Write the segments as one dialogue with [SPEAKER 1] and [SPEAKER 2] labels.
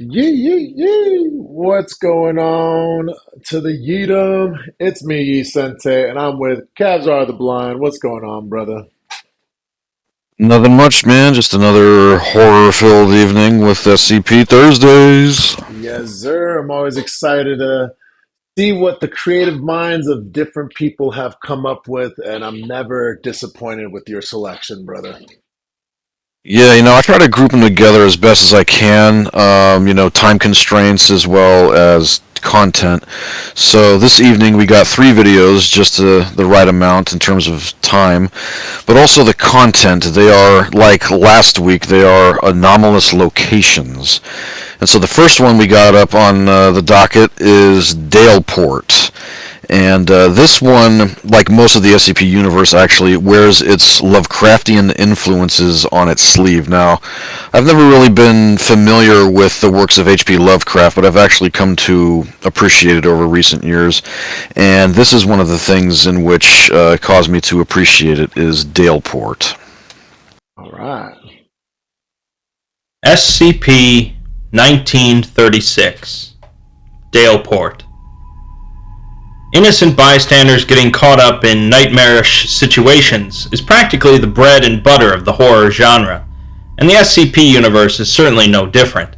[SPEAKER 1] Yee yee yee! What's going on to the Yeedum? It's me, Yee Sensei, and I'm with Kavzar the Blind. What's going on, brother?
[SPEAKER 2] Nothing much, man. Just another horror-filled evening with SCP Thursdays.
[SPEAKER 1] Yes, sir. I'm always excited to see what the creative minds of different people have come up with, and I'm never disappointed with your selection, brother.
[SPEAKER 2] Yeah, I try to group them together as best as I can. Time constraints as well as content. So this evening we got three videos, just the right amount in terms of time, but also the content. They are like last week. They are anomalous locations, and so the first one we got up on the docket is Daleport. And this one, like most of the SCP universe, actually wears its Lovecraftian influences on its sleeve. Now, I've never really been familiar with the works of H.P. Lovecraft, but I've actually come to appreciate it over recent years. And this is one of the things in which caused me to appreciate it is Daleport.
[SPEAKER 1] All right.
[SPEAKER 3] SCP 1936 Daleport. Innocent bystanders getting caught up in nightmarish situations is practically the bread and butter of the horror genre, and the SCP universe is certainly no different.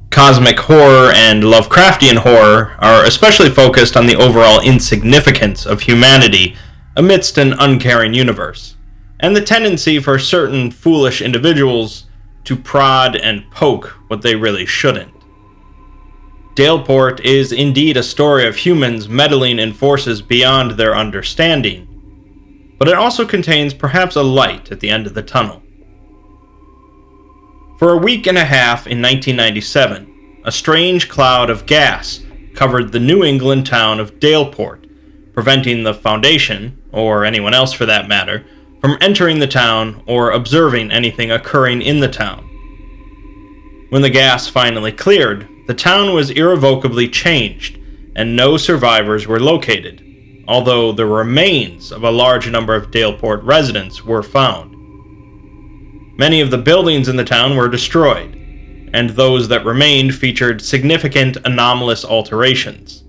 [SPEAKER 3] Cosmic horror and Lovecraftian horror are especially focused on the overall insignificance of humanity amidst an uncaring universe, and the tendency for certain foolish individuals to prod and poke what they really shouldn't. Daleport is indeed a story of humans meddling in forces beyond their understanding, but it also contains perhaps a light at the end of the tunnel. For a week and a half in 1997, a strange cloud of gas covered the New England town of Daleport, preventing the Foundation, or anyone else for that matter, from entering the town or observing anything occurring in the town. When the gas finally cleared, the town was irrevocably changed, and no survivors were located, although the remains of a large number of Daleport residents were found. Many of the buildings in the town were destroyed, and those that remained featured significant anomalous alterations.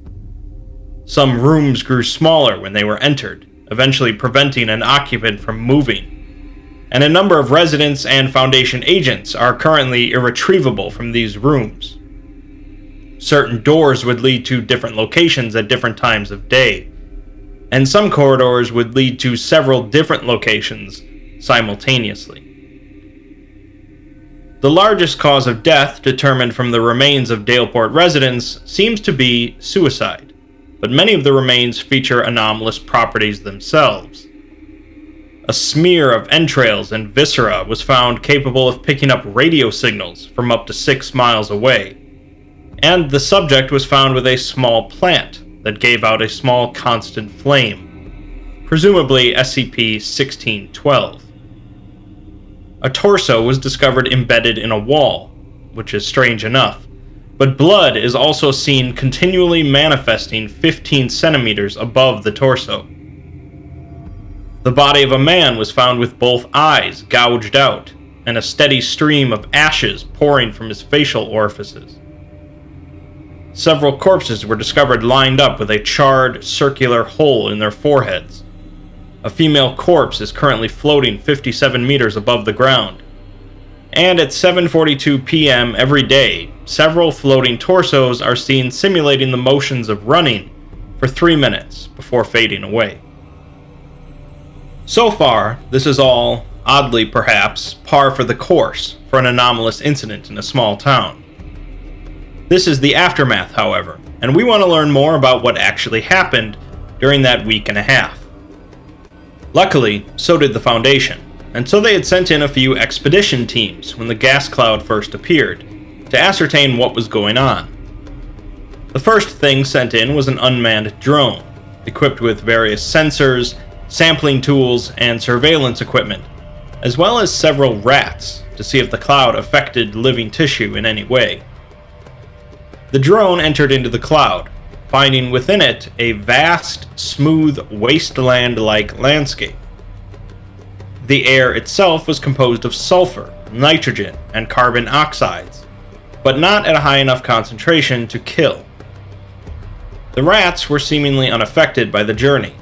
[SPEAKER 3] Some rooms grew smaller when they were entered, eventually preventing an occupant from moving, and a number of residents and Foundation agents are currently irretrievable from these rooms. Certain doors would lead to different locations at different times of day, and some corridors would lead to several different locations simultaneously. The largest cause of death determined from the remains of Daleport residents seems to be suicide, but many of the remains feature anomalous properties themselves. A smear of entrails and viscera was found capable of picking up radio signals from up to 6 miles away, and the subject was found with a small plant that gave out a small constant flame, presumably SCP-1612. A torso was discovered embedded in a wall, which is strange enough, but blood is also seen continually manifesting 15 centimeters above the torso. The body of a man was found with both eyes gouged out, and a steady stream of ashes pouring from his facial orifices. Several corpses were discovered lined up with a charred, circular hole in their foreheads. A female corpse is currently floating 57 meters above the ground. And at 7:42 p.m. every day, several floating torsos are seen simulating the motions of running for 3 minutes before fading away. So far, this is all, oddly perhaps, par for the course for an anomalous incident in a small town. This is the aftermath, however, and we want to learn more about what actually happened during that week and a half. Luckily, so did the Foundation, and so they had sent in a few expedition teams when the gas cloud first appeared, to ascertain what was going on. The first thing sent in was an unmanned drone, equipped with various sensors, sampling tools, and surveillance equipment, as well as several rats to see if the cloud affected living tissue in any way. The drone entered into the cloud, finding within it a vast, smooth, wasteland-like landscape. The air itself was composed of sulfur, nitrogen, and carbon oxides, but not at a high enough concentration to kill. The rats were seemingly unaffected by the journey.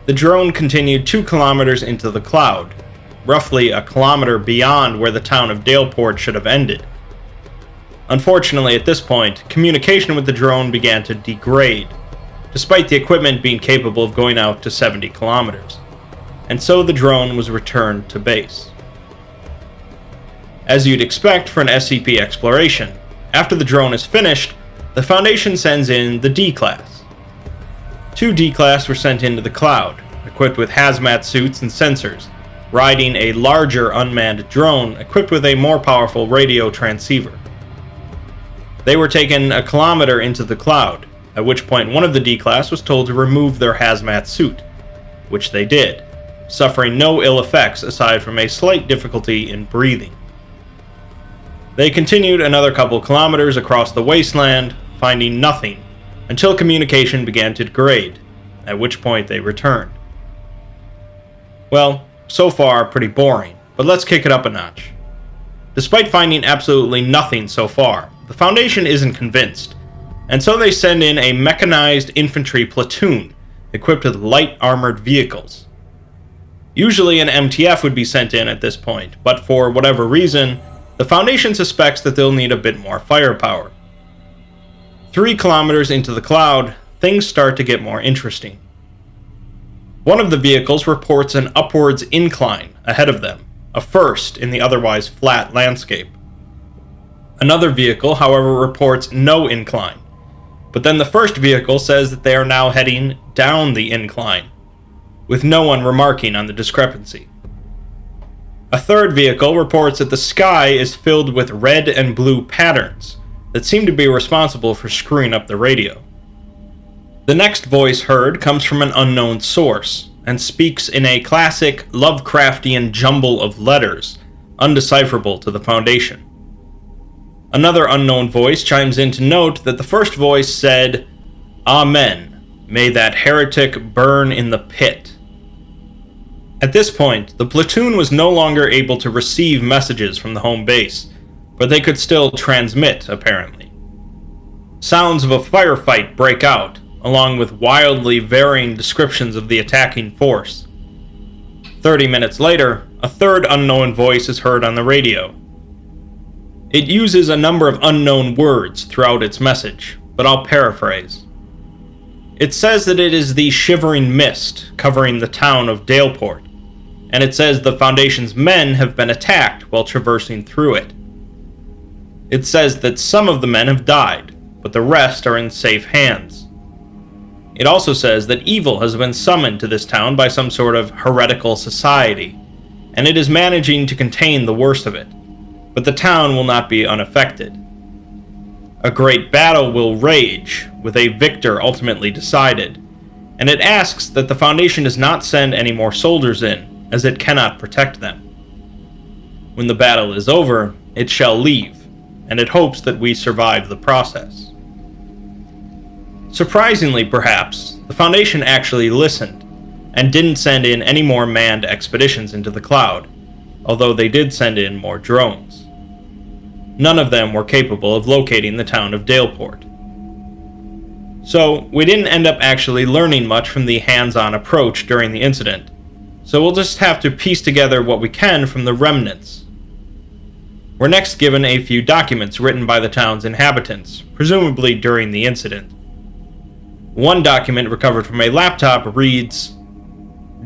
[SPEAKER 3] The drone continued 2 kilometers into the cloud, roughly a kilometer beyond where the town of Daleport should have ended. Unfortunately, at this point, communication with the drone began to degrade, despite the equipment being capable of going out to 70 kilometers, and so the drone was returned to base. As you'd expect for an SCP exploration, after the drone is finished, the Foundation sends in the D-Class. 2 D-Class were sent into the cloud, equipped with hazmat suits and sensors, riding a larger unmanned drone equipped with a more powerful radio transceiver. They were taken a kilometer into the cloud, at which point one of the D-Class was told to remove their hazmat suit, which they did, suffering no ill effects aside from a slight difficulty in breathing. They continued another couple kilometers across the wasteland, finding nothing, until communication began to degrade, at which point they returned. Well, so far pretty boring, but let's kick it up a notch. Despite finding absolutely nothing so far, the Foundation isn't convinced, and so they send in a mechanized infantry platoon equipped with light armored vehicles. Usually an MTF would be sent in at this point, but for whatever reason, the Foundation suspects that they'll need a bit more firepower. 3 kilometers into the cloud, things start to get more interesting. One of the vehicles reports an upwards incline ahead of them, a first in the otherwise flat landscape. Another vehicle, however, reports no incline, but then the first vehicle says that they are now heading down the incline, with no one remarking on the discrepancy. A third vehicle reports that the sky is filled with red and blue patterns that seem to be responsible for screwing up the radio. The next voice heard comes from an unknown source, and speaks in a classic Lovecraftian jumble of letters, undecipherable to the Foundation. Another unknown voice chimes in to note that the first voice said, "Amen, may that heretic burn in the pit." At this point, the platoon was no longer able to receive messages from the home base, but they could still transmit, apparently. Sounds of a firefight break out, along with wildly varying descriptions of the attacking force. 30 minutes later, a third unknown voice is heard on the radio. It uses a number of unknown words throughout its message, but I'll paraphrase. It says that it is the shivering mist covering the town of Daleport, and it says the Foundation's men have been attacked while traversing through it. It says that some of the men have died, but the rest are in safe hands. It also says that evil has been summoned to this town by some sort of heretical society, and it is managing to contain the worst of it, but the town will not be unaffected. A great battle will rage, with a victor ultimately decided, and it asks that the Foundation does not send any more soldiers in, as it cannot protect them. When the battle is over, it shall leave, and it hopes that we survive the process. Surprisingly, perhaps, the Foundation actually listened, and didn't send in any more manned expeditions into the cloud, although they did send in more drones. None of them were capable of locating the town of Daleport. So, we didn't end up actually learning much from the hands-on approach during the incident, so we'll just have to piece together what we can from the remnants. We're next given a few documents written by the town's inhabitants, presumably during the incident. One document recovered from a laptop reads,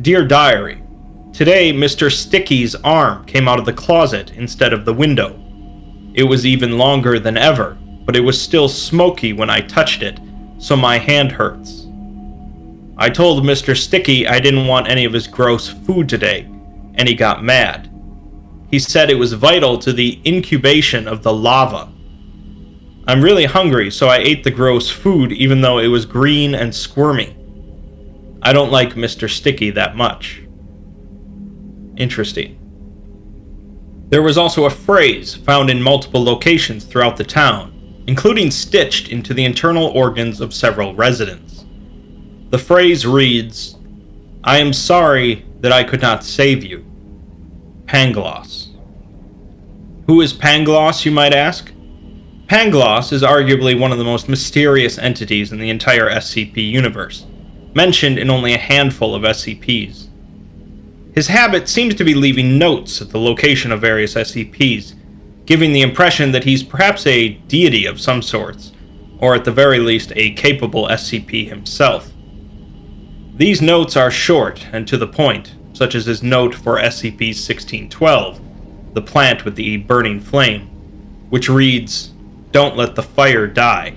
[SPEAKER 3] "Dear Diary, today Mr. Sticky's arm came out of the closet instead of the window. It was even longer than ever, but it was still smoky when I touched it, so my hand hurts. I told Mr. Sticky I didn't want any of his gross food today, and he got mad. He said it was vital to the incubation of the lava. I'm really hungry, so I ate the gross food even though it was green and squirmy. I don't like Mr. Sticky that much." Interesting. There was also a phrase found in multiple locations throughout the town, including stitched into the internal organs of several residents. The phrase reads, "I am sorry that I could not save you. Pangloss." Who is Pangloss, you might ask? Pangloss is arguably one of the most mysterious entities in the entire SCP universe, mentioned in only a handful of SCPs. His habit seems to be leaving notes at the location of various SCPs, giving the impression that he's perhaps a deity of some sorts, or at the very least a capable SCP himself. These notes are short and to the point, such as his note for SCP-1612, the plant with the burning flame, which reads, "Don't let the fire die."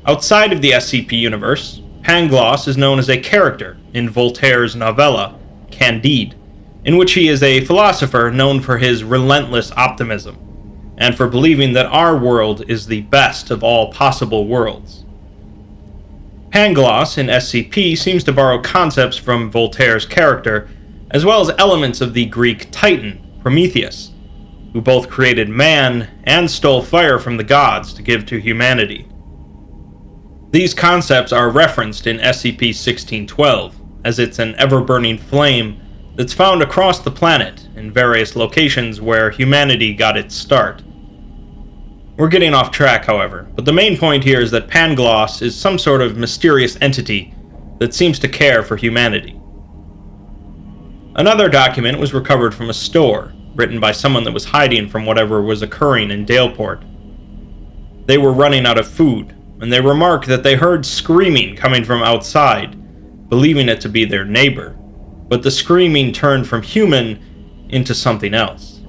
[SPEAKER 3] Outside of the SCP universe, Pangloss is known as a character in Voltaire's novella, Candide, in which he is a philosopher known for his relentless optimism, and for believing that our world is the best of all possible worlds. Pangloss in SCP seems to borrow concepts from Voltaire's character, as well as elements of the Greek Titan, Prometheus, who both created man and stole fire from the gods to give to humanity. These concepts are referenced in SCP-1612, as it's an ever-burning flame that's found across the planet in various locations where humanity got its start. We're getting off track, however, but the main point here is that Pangloss is some sort of mysterious entity that seems to care for humanity. Another document was recovered from a store, written by someone that was hiding from whatever was occurring in Daleport. They were running out of food, and they remarked that they heard screaming coming from outside, believing it to be their neighbor, but the screaming turned from human into something else.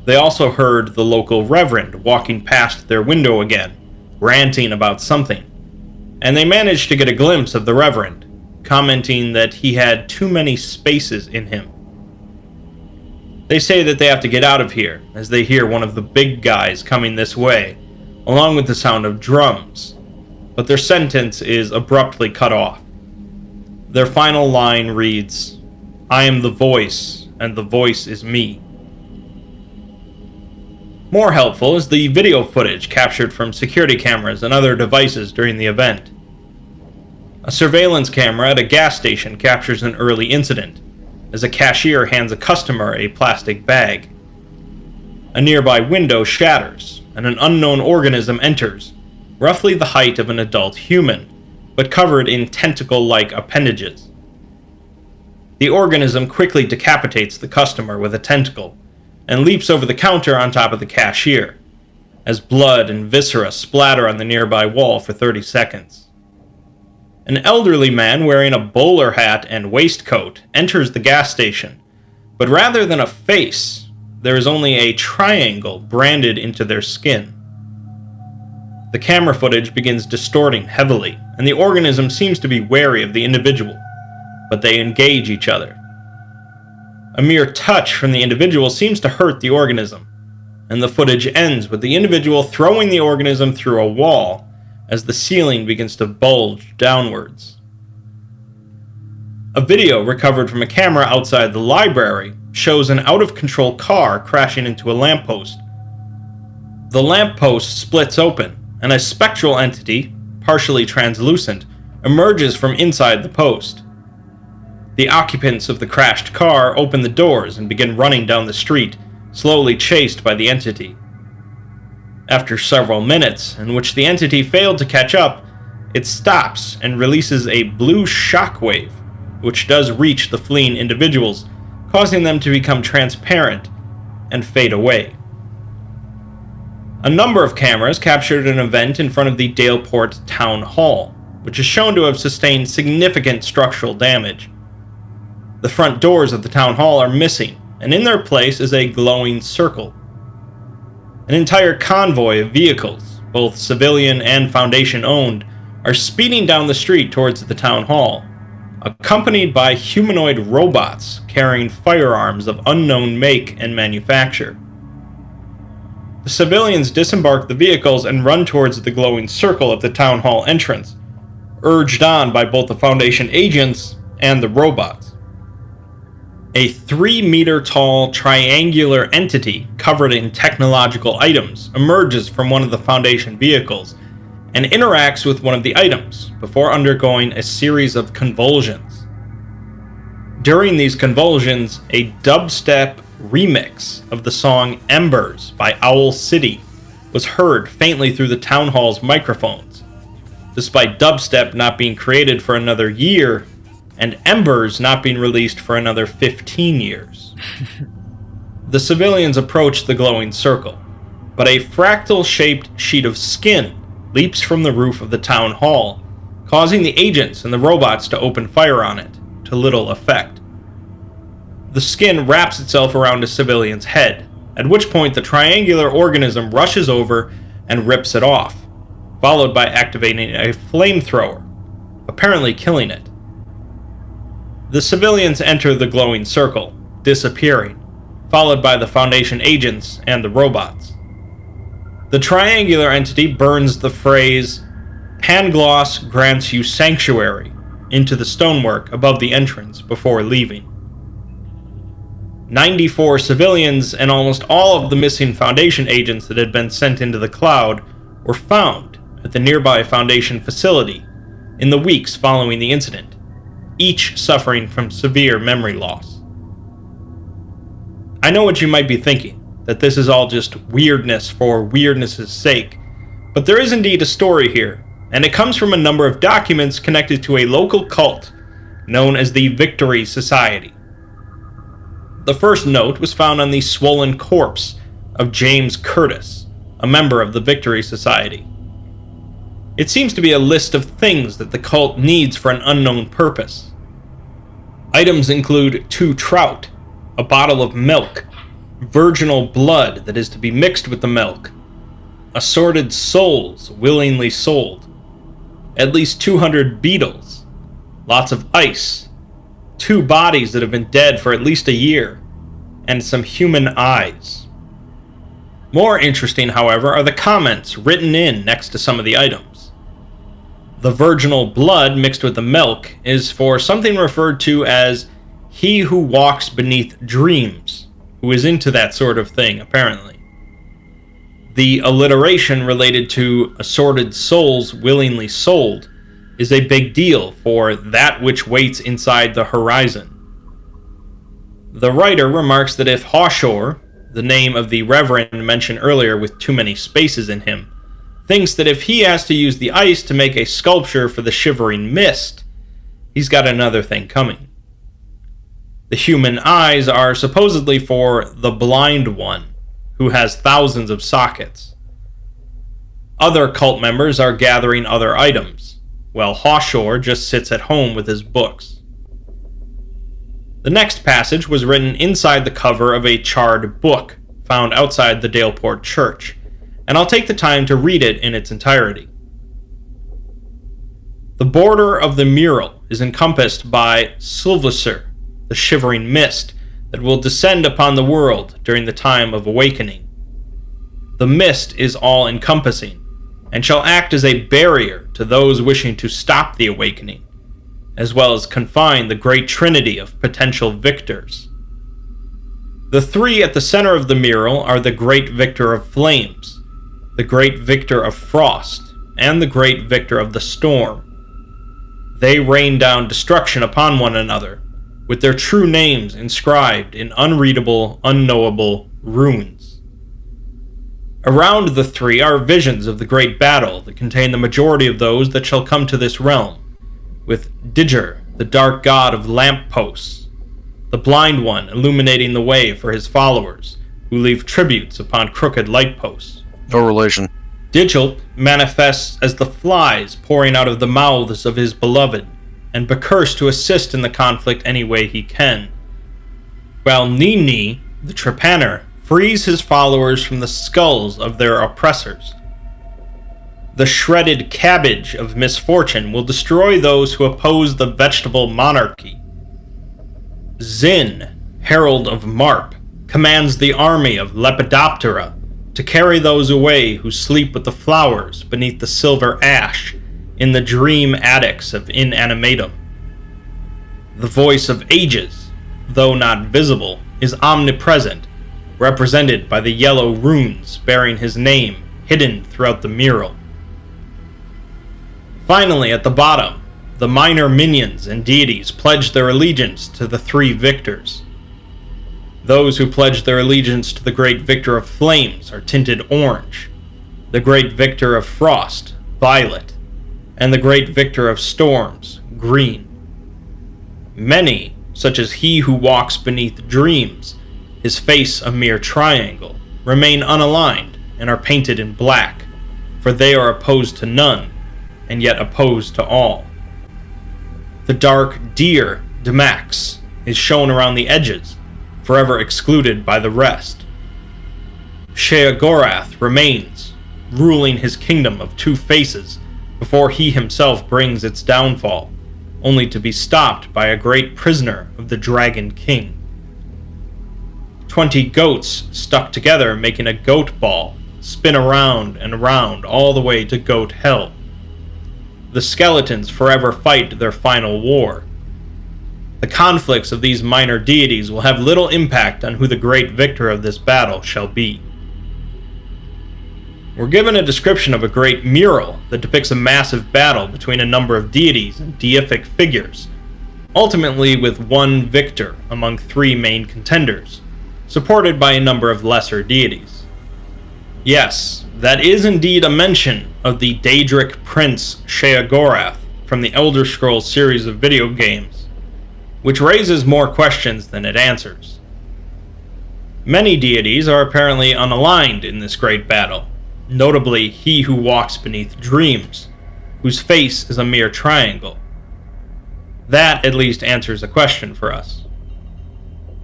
[SPEAKER 3] They also heard the local reverend walking past their window again, ranting about something, and they managed to get a glimpse of the reverend, commenting that he had too many spaces in him. They say that they have to get out of here, as they hear one of the big guys coming this way, along with the sound of drums, but their sentence is abruptly cut off. Their final line reads, "I am the voice, and the voice is me." More helpful is the video footage captured from security cameras and other devices during the event. A surveillance camera at a gas station captures an early incident, as a cashier hands a customer a plastic bag. A nearby window shatters, and an unknown organism enters, roughly the height of an adult human, but covered in tentacle-like appendages. The organism quickly decapitates the customer with a tentacle, and leaps over the counter on top of the cashier, as blood and viscera splatter on the nearby wall for 30 seconds. An elderly man wearing a bowler hat and waistcoat enters the gas station, but rather than a face, there is only a triangle branded into their skin. The camera footage begins distorting heavily, and the organism seems to be wary of the individual, but they engage each other. A mere touch from the individual seems to hurt the organism, and the footage ends with the individual throwing the organism through a wall as the ceiling begins to bulge downwards. A video recovered from a camera outside the library shows an out-of-control car crashing into a lamppost. The lamppost splits open, and a spectral entity, partially translucent, emerges from inside the post. The occupants of the crashed car open the doors and begin running down the street, slowly chased by the entity. After several minutes, in which the entity failed to catch up, it stops and releases a blue shockwave, which does reach the fleeing individuals, causing them to become transparent and fade away. A number of cameras captured an event in front of the Daleport Town Hall, which is shown to have sustained significant structural damage. The front doors of the town hall are missing, and in their place is a glowing circle. An entire convoy of vehicles, both civilian and Foundation owned, are speeding down the street towards the town hall, accompanied by humanoid robots carrying firearms of unknown make and manufacture. The civilians disembark the vehicles and run towards the glowing circle at the town hall entrance, urged on by both the Foundation agents and the robots. A 3-meter-tall triangular entity covered in technological items emerges from one of the Foundation vehicles and interacts with one of the items before undergoing a series of convulsions. During these convulsions, a dubstep remix of the song Embers by Owl City was heard faintly through the town hall's microphones, despite dubstep not being created for another year and Embers not being released for another 15 years. The civilians approach the glowing circle, but a fractal-shaped sheet of skin leaps from the roof of the town hall, causing the agents and the robots to open fire on it, to little effect. The skin wraps itself around a civilian's head, at which point the triangular organism rushes over and rips it off, followed by activating a flamethrower, apparently killing it. The civilians enter the glowing circle, disappearing, followed by the Foundation agents and the robots. The triangular entity burns the phrase, "Pangloss grants you sanctuary," into the stonework above the entrance before leaving. 94 civilians and almost all of the missing Foundation agents that had been sent into the cloud were found at the nearby Foundation facility in the weeks following the incident, each suffering from severe memory loss. I know what you might be thinking, that this is all just weirdness for weirdness' sake, but there is indeed a story here, and it comes from a number of documents connected to a local cult known as the Victory Society. The first note was found on the swollen corpse of James Curtis, a member of the Victory Society. It seems to be a list of things that the cult needs for an unknown purpose. Items include 2 trout, a bottle of milk, virginal blood that is to be mixed with the milk, assorted souls willingly sold, at least 200 beetles, lots of ice, 2 bodies that have been dead for at least a year, and some human eyes. More interesting, however, are the comments written in next to some of the items. The virginal blood mixed with the milk is for something referred to as he who walks beneath dreams, who is into that sort of thing, apparently. The alliteration related to assorted souls willingly sold is a big deal for that which waits inside the horizon. The writer remarks that if Hawshore, the name of the reverend mentioned earlier with too many spaces in him, thinks that if he has to use the ice to make a sculpture for the shivering mist, he's got another thing coming. The human eyes are supposedly for the blind one, who has thousands of sockets. Other cult members are gathering other items, while Hawshore just sits at home with his books. The next passage was written inside the cover of a charred book found outside the Daleport Church, and I'll take the time to read it in its entirety. The border of the mural is encompassed by Silvesser, the shivering mist that will descend upon the world during the time of awakening. The mist is all-encompassing, and shall act as a barrier to those wishing to stop the awakening, as well as confine the great trinity of potential victors. The 3 at the center of the mural are the Great Victor of Flames, the Great Victor of Frost, and the Great Victor of the Storm. They rain down destruction upon one another, with their true names inscribed in unreadable, unknowable runes. Around the 3 are visions of the great battle that contain the majority of those that shall come to this realm, with Diger, the dark god of lampposts, the blind one illuminating the way for his followers, who leave tributes upon crooked light posts.
[SPEAKER 2] No relation.
[SPEAKER 3] Digelt manifests as the flies pouring out of the mouths of his beloved, and Bakurs to assist in the conflict any way he can, while Nini, the trepanner, frees his followers from the skulls of their oppressors. The shredded cabbage of misfortune will destroy those who oppose the vegetable monarchy. Zin, herald of Marp, commands the army of Lepidoptera to carry those away who sleep with the flowers beneath the silver ash in the dream attics of Inanimatum. The voice of ages, though not visible, is omnipresent, represented by the yellow runes bearing his name hidden throughout the mural. Finally, at the bottom, the minor minions and deities pledge their allegiance to the 3 victors. Those who pledge their allegiance to the Great Victor of Flames are tinted orange, the great victor of frost, violet, and the great victor of storms, green. Many, such as he who walks beneath dreams, his face a mere triangle, remain unaligned and are painted in black, for they are opposed to none, and yet opposed to all. The dark deer, Demax, is shown around the edges, forever excluded by the rest. Sheogorath remains, ruling his kingdom of two faces, before he himself brings its downfall, only to be stopped by a great prisoner of the Dragon King. 20 goats stuck together making a goat ball, spin around and around all the way to Goat Hell. The skeletons forever fight their final war. The conflicts of these minor deities will have little impact on who the great victor of this battle shall be. We're given a description of a great mural that depicts a massive battle between a number of deities and deific figures, ultimately with one victor among three main contenders, supported by a number of lesser deities. Yes, that is indeed a mention of the Daedric Prince Sheogorath from the Elder Scrolls series of video games, which raises more questions than it answers. Many deities are apparently unaligned in this great battle, notably he who walks beneath dreams, whose face is a mere triangle. That at least answers a question for us.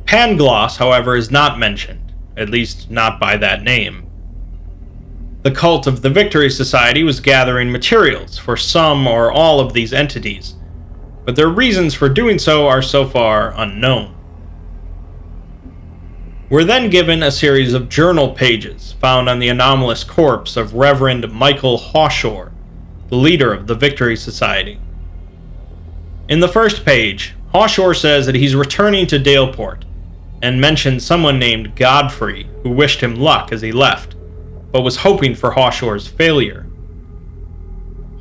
[SPEAKER 3] Pangloss, however, is not mentioned, at least not by that name. The cult of the Victory Society was gathering materials for some or all of these entities, but their reasons for doing so are so far unknown. We're then given a series of journal pages found on the anomalous corpse of Reverend Michael Hawshore, the leader of the Victory Society. In the first page, Hawshore says that he's returning to Daleport, and mentions someone named Godfrey who wished him luck as he left, but was hoping for Hawshore's failure.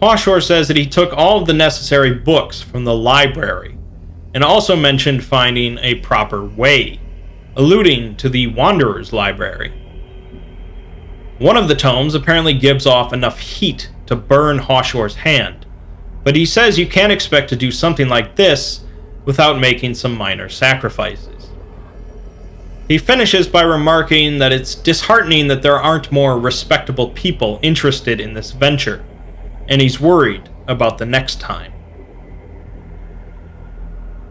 [SPEAKER 3] Hawshore says that he took all of the necessary books from the library, and also mentioned finding a proper way, alluding to the Wanderer's Library. One of the tomes apparently gives off enough heat to burn Hawshore's hand, but he says you can't expect to do something like this without making some minor sacrifices. He finishes by remarking that it's disheartening that there aren't more respectable people interested in this venture, and he's worried about the next time.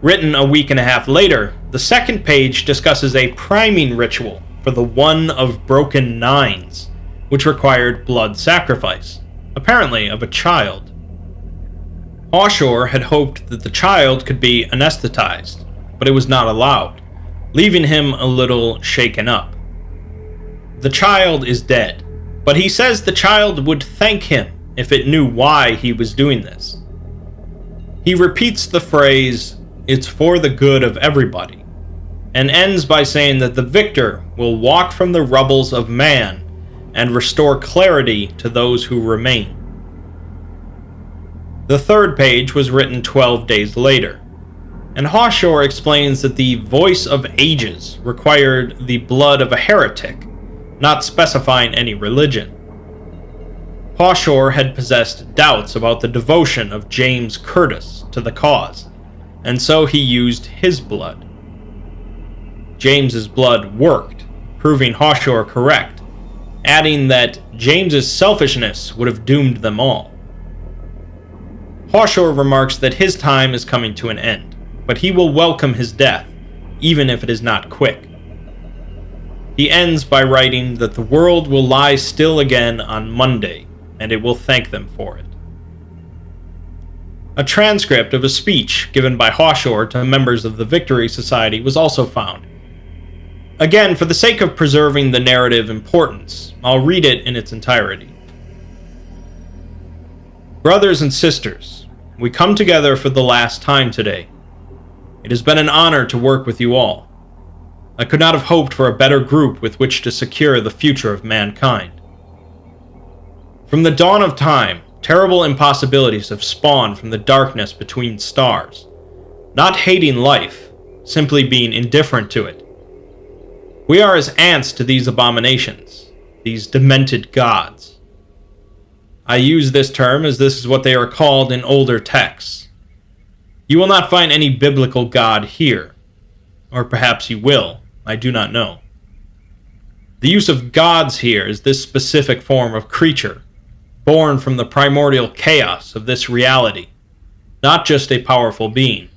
[SPEAKER 3] Written a week and a half later, the second page discusses a priming ritual for the One of Broken Nines, which required blood sacrifice, apparently of a child. Hawshore had hoped that the child could be anesthetized, but it was not allowed, leaving him a little shaken up. The child is dead, but he says the child would thank him if it knew why he was doing this. He repeats the phrase, "It's for the good of everybody," and ends by saying that the victor will walk from the rubbles of man and restore clarity to those who remain. The third page was written 12 days later, and Hawshore explains that the Voice of Ages required the blood of a heretic, not specifying any religion. Hawshore had possessed doubts about the devotion of James Curtis to the cause, and so he used his blood. James's blood worked, proving Hawshore correct, adding that James's selfishness would have doomed them all. Hawshore remarks that his time is coming to an end, but he will welcome his death, even if it is not quick. He ends by writing that the world will lie still again on Monday, and it will thank them for it. A transcript of a speech given by Hawshore to members of the Victory Society was also found. Again, for the sake of preserving the narrative importance, I'll read it in its entirety. Brothers and sisters, we come together for the last time today. It has been an honor to work with you all. I could not have hoped for a better group with which to secure the future of mankind. From the dawn of time, terrible impossibilities have spawned from the darkness between stars, not hating life, simply being indifferent to it. We are as ants to these abominations, these demented gods. I use this term as this is what they are called in older texts. You will not find any biblical God here. Or perhaps you will, I do not know. The use of gods here is this specific form of creature, born from the primordial chaos of this reality, not just a powerful being.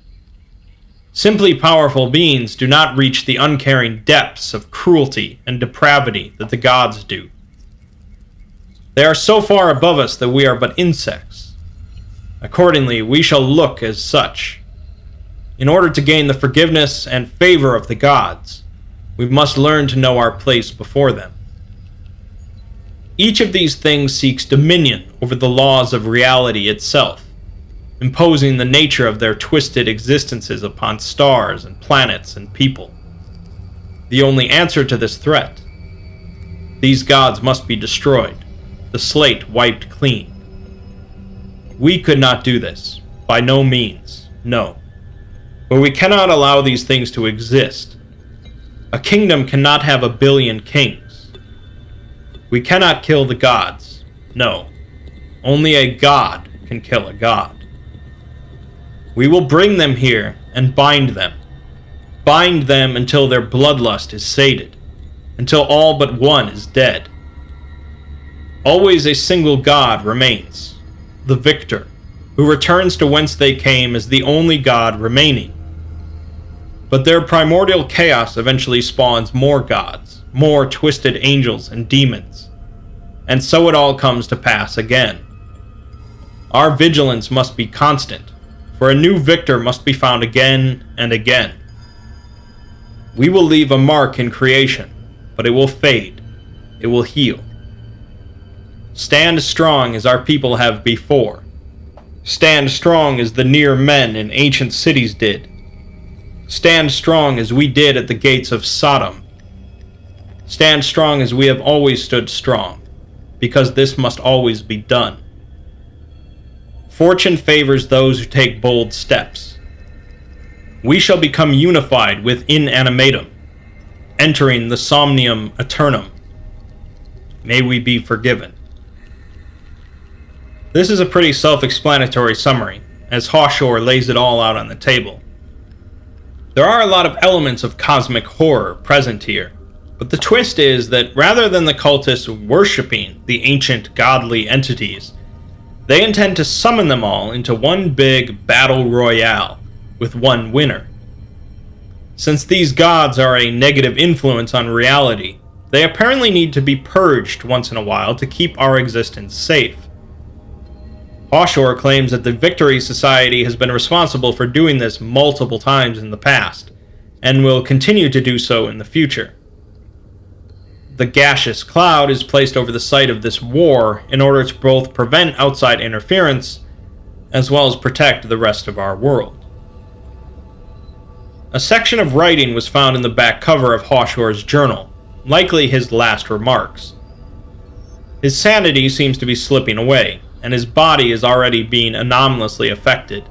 [SPEAKER 3] Simply powerful beings do not reach the uncaring depths of cruelty and depravity that the gods do. They are so far above us that we are but insects. Accordingly, we shall look as such. In order to gain the forgiveness and favor of the gods, we must learn to know our place before them. Each of these things seeks dominion over the laws of reality itself, imposing the nature of their twisted existences upon stars and planets and people. The only answer to this threat: these gods must be destroyed, the slate wiped clean. We could not do this, by no means, no. But we cannot allow these things to exist. A kingdom cannot have 1 billion kings. We cannot kill the gods, no. Only a god can kill a god. We will bring them here and bind them. Bind them until their bloodlust is sated, until all but one is dead. Always a single god remains, the victor, who returns to whence they came as the only god remaining. But their primordial chaos eventually spawns more gods, more twisted angels and demons. And so it all comes to pass again. Our vigilance must be constant, for a new victor must be found again and again. We will leave a mark in creation, but it will fade. It will heal. Stand strong as our people have before. Stand strong as the near men in ancient cities did. Stand strong as we did at the gates of Sodom. Stand strong as we have always stood strong, because this must always be done. Fortune favors those who take bold steps. We shall become unified with Inanimatum, entering the Somnium Aeternum. May we be forgiven. This is a pretty self-explanatory summary, as Hawshore lays it all out on the table. There are a lot of elements of cosmic horror present here, but the twist is that rather than the cultists worshipping the ancient godly entities, they intend to summon them all into one big battle royale, with one winner. Since these gods are a negative influence on reality, they apparently need to be purged once in a while to keep our existence safe. Hawshore claims that the Victory Society has been responsible for doing this multiple times in the past, and will continue to do so in the future. The gaseous cloud is placed over the site of this war in order to both prevent outside interference, as well as protect the rest of our world. A section of writing was found in the back cover of Hawshore's journal, likely his last remarks. His sanity seems to be slipping away, and his body is already being anomalously affected,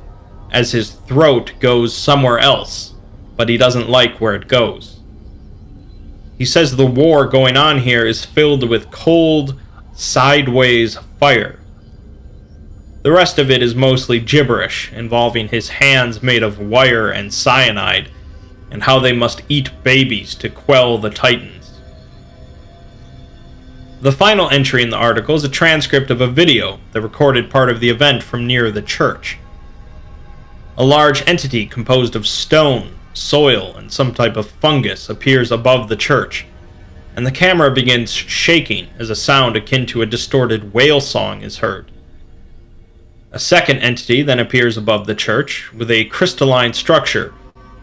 [SPEAKER 3] as his throat goes somewhere else, but he doesn't like where it goes. He says the war going on here is filled with cold, sideways fire. The rest of it is mostly gibberish, involving his hands made of wire and cyanide, and how they must eat babies to quell the Titans. The final entry in the article is a transcript of a video that recorded part of the event from near the church. A large entity composed of stone, soil, and some type of fungus appears above the church, and the camera begins shaking as a sound akin to a distorted whale song is heard. A second entity then appears above the church with a crystalline structure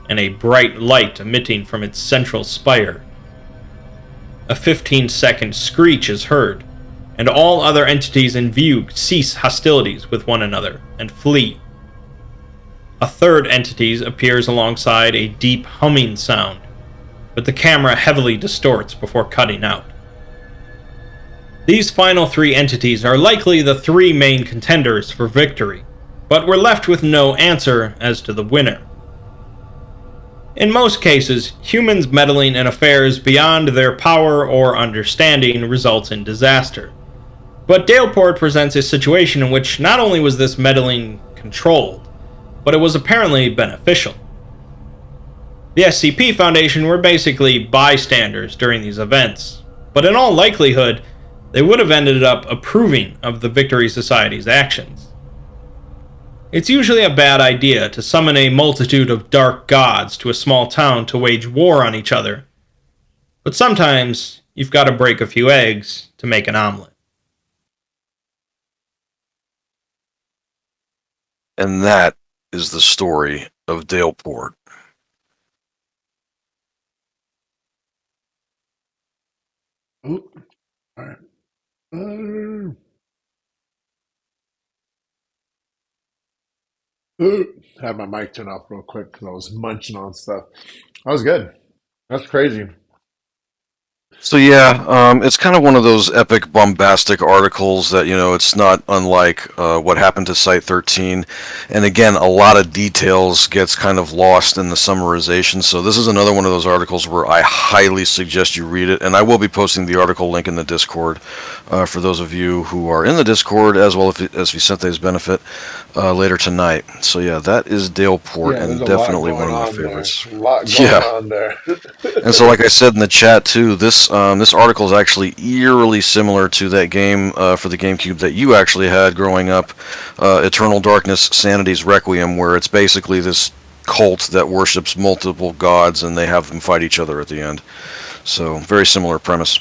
[SPEAKER 3] and a bright light emitting from its central spire. A 15-second screech is heard, and all other entities in view cease hostilities with one another and flee. A third entity appears alongside a deep humming sound, but the camera heavily distorts before cutting out. These final 3 entities are likely the 3 main contenders for victory, but we're left with no answer as to the winner. In most cases, humans meddling in affairs beyond their power or understanding results in disaster. But Daleport presents a situation in which not only was this meddling controlled, but it was apparently beneficial. The SCP Foundation were basically bystanders during these events, but in all likelihood, they would have ended up approving of the Victory Society's actions. It's usually a bad idea to summon a multitude of dark gods to a small town to wage war on each other, but sometimes you've got to break a few eggs to make an omelet.
[SPEAKER 2] And that is the story of Daleport.
[SPEAKER 1] Oop. All right. Had my mic turned off real quick because I was munching on stuff. That was good. That's crazy.
[SPEAKER 2] So yeah, it's kind of one of those epic bombastic articles that, it's not unlike what happened to Site-13. And again, a lot of details gets kind of lost in the summarization. So this is another one of those articles where I highly suggest you read it. And I will be posting the article link in the Discord for those of you who are in the Discord, as well as Vicente's benefit later tonight. So yeah, that is Daleport, and definitely one of my favorites.
[SPEAKER 1] A lot going on there.
[SPEAKER 2] And so, like I said in the chat too, this article is actually eerily similar to that game for the GameCube that you actually had growing up, Eternal Darkness: Sanity's Requiem, where it's basically this cult that worships multiple gods and they have them fight each other at the end. So, very similar premise.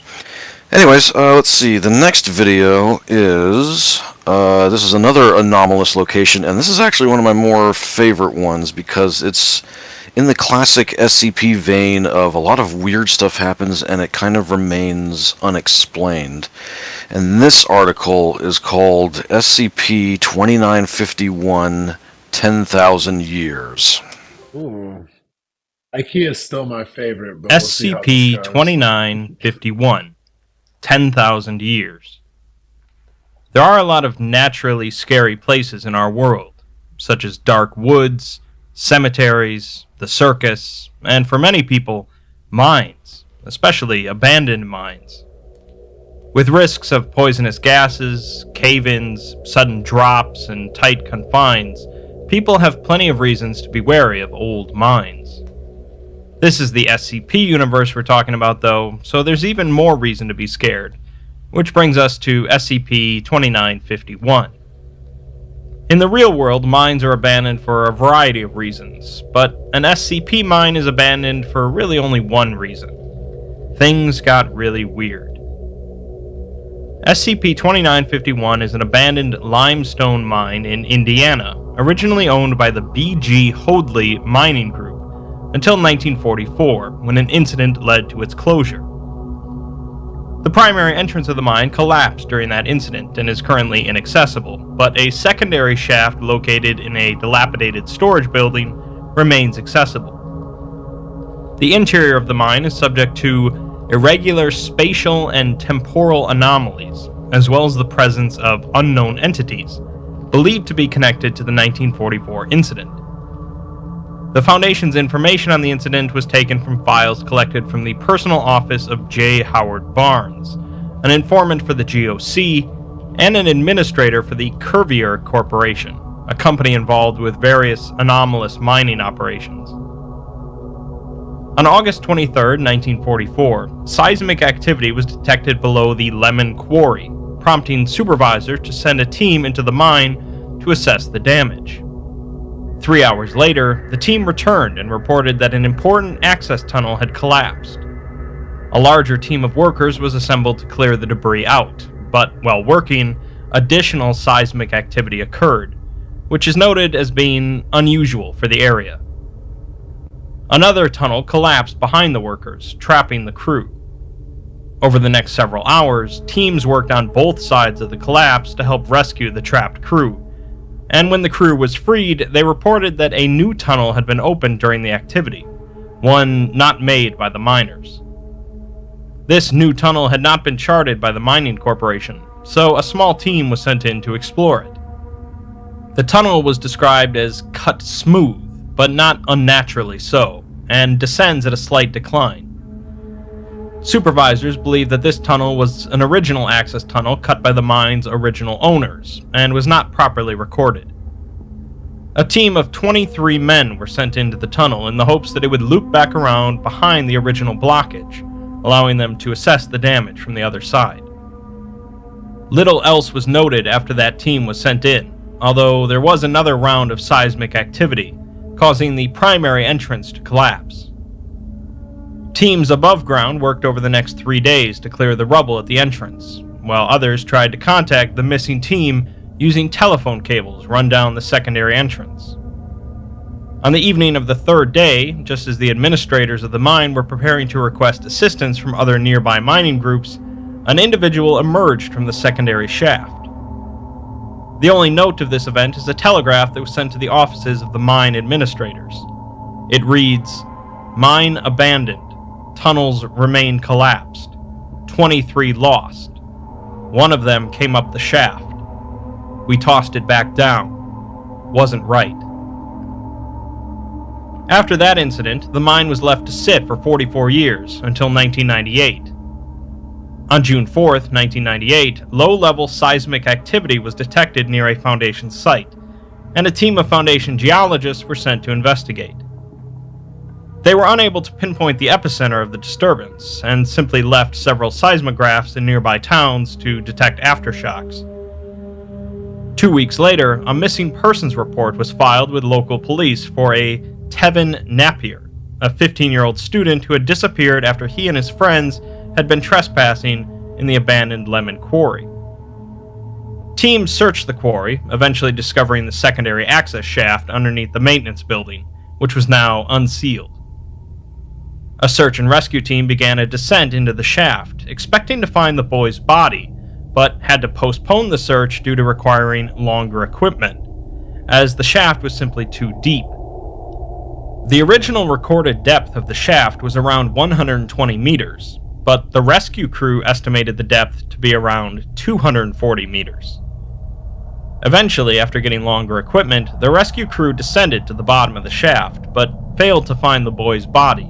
[SPEAKER 2] Anyways, let's see. The next video is this is another anomalous location, and this is actually one of my more favorite ones because it's in the classic SCP vein of a lot of weird stuff happens and it kind of remains unexplained. And this article is called SCP 2951 10,000 Years.
[SPEAKER 1] Ooh. IKEA is still my favorite, but
[SPEAKER 3] SCP 2951 10,000 Years. There are a lot of naturally scary places in our world, such as dark woods, cemeteries, the circus, and for many people, mines, especially abandoned mines. With risks of poisonous gases, cave-ins, sudden drops, and tight confines, people have plenty of reasons to be wary of old mines. This is the SCP universe we're talking about, though, so there's even more reason to be scared, which brings us to SCP-2951. In the real world, mines are abandoned for a variety of reasons, but an SCP mine is abandoned for really only one reason. Things got really weird. SCP-2951 is an abandoned limestone mine in Indiana, originally owned by the B.G. Hoadley Mining Group, until 1944, when an incident led to its closure. The primary entrance of the mine collapsed during that incident and is currently inaccessible, but a secondary shaft located in a dilapidated storage building remains accessible. The interior of the mine is subject to irregular spatial and temporal anomalies, as well as the presence of unknown entities, believed to be connected to the 1944 incident. The Foundation's information on the incident was taken from files collected from the personal office of J. Howard Barnes, an informant for the GOC, and an administrator for the Kavzar Corporation, a company involved with various anomalous mining operations. On August 23, 1944, seismic activity was detected below the Lemon Quarry, prompting supervisors to send a team into the mine to assess the damage. 3 hours later, the team returned and reported that an important access tunnel had collapsed. A larger team of workers was assembled to clear the debris out, but while working, additional seismic activity occurred, which is noted as being unusual for the area. Another tunnel collapsed behind the workers, trapping the crew. Over the next several hours, teams worked on both sides of the collapse to help rescue the trapped crew. And when the crew was freed, they reported that a new tunnel had been opened during the activity, one not made by the miners. This new tunnel had not been charted by the mining corporation, so a small team was sent in to explore it. The tunnel was described as cut smooth, but not unnaturally so, and descends at a slight decline. Supervisors believe that this tunnel was an original access tunnel cut by the mine's original owners, and was not properly recorded. A team of 23 men were sent into the tunnel in the hopes that it would loop back around behind the original blockage, allowing them to assess the damage from the other side. Little else was noted after that team was sent in, although there was another round of seismic activity, causing the primary entrance to collapse. Teams above ground worked over the next 3 days to clear the rubble at the entrance, while others tried to contact the missing team using telephone cables run down the secondary entrance. On the evening of the third day, just as the administrators of the mine were preparing to request assistance from other nearby mining groups, an individual emerged from the secondary shaft. The only note of this event is a telegraph that was sent to the offices of the mine administrators. It reads, "Mine abandoned. Tunnels remain collapsed. 23 lost. One of them came up the shaft. We tossed it back down. Wasn't right." After that incident, the mine was left to sit for 44 years, until 1998. On June 4th, 1998, low-level seismic activity was detected near a Foundation site, and a team of Foundation geologists were sent to investigate. They were unable to pinpoint the epicenter of the disturbance, and simply left several seismographs in nearby towns to detect aftershocks. 2 weeks later, a missing persons report was filed with local police for a Tevin Napier, a 15-year-old student who had disappeared after he and his friends had been trespassing in the abandoned Lemon Quarry. Teams searched the quarry, eventually discovering the secondary access shaft underneath the maintenance building, which was now unsealed. A search and rescue team began a descent into the shaft, expecting to find the boy's body, but had to postpone the search due to requiring longer equipment, as the shaft was simply too deep. The original recorded depth of the shaft was around 120 meters, but the rescue crew estimated the depth to be around 240 meters. Eventually, after getting longer equipment, the rescue crew descended to the bottom of the shaft, but failed to find the boy's body.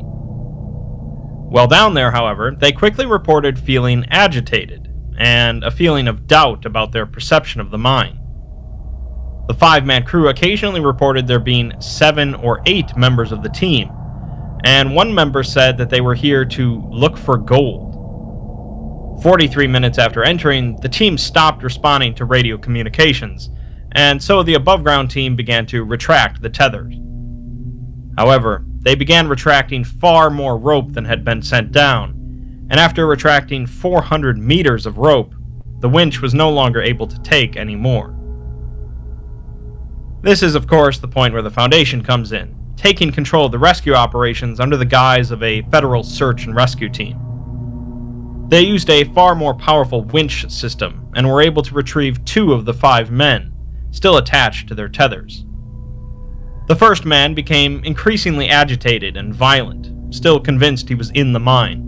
[SPEAKER 3] While down there, however, they quickly reported feeling agitated, and a feeling of doubt about their perception of the mine. The 5-man crew occasionally reported there being 7 or 8 members of the team, and one member said that they were here to look for gold. 43 minutes after entering, the team stopped responding to radio communications, and so the above-ground team began to retract the tethers. However, they began retracting far more rope than had been sent down, and after retracting 400 meters of rope, the winch was no longer able to take any more. This is, of course, the point where the Foundation comes in, taking control of the rescue operations under the guise of a federal search and rescue team. They used a far more powerful winch system, and were able to retrieve 2 of the 5 men, still attached to their tethers. The first man became increasingly agitated and violent, still convinced he was in the mine,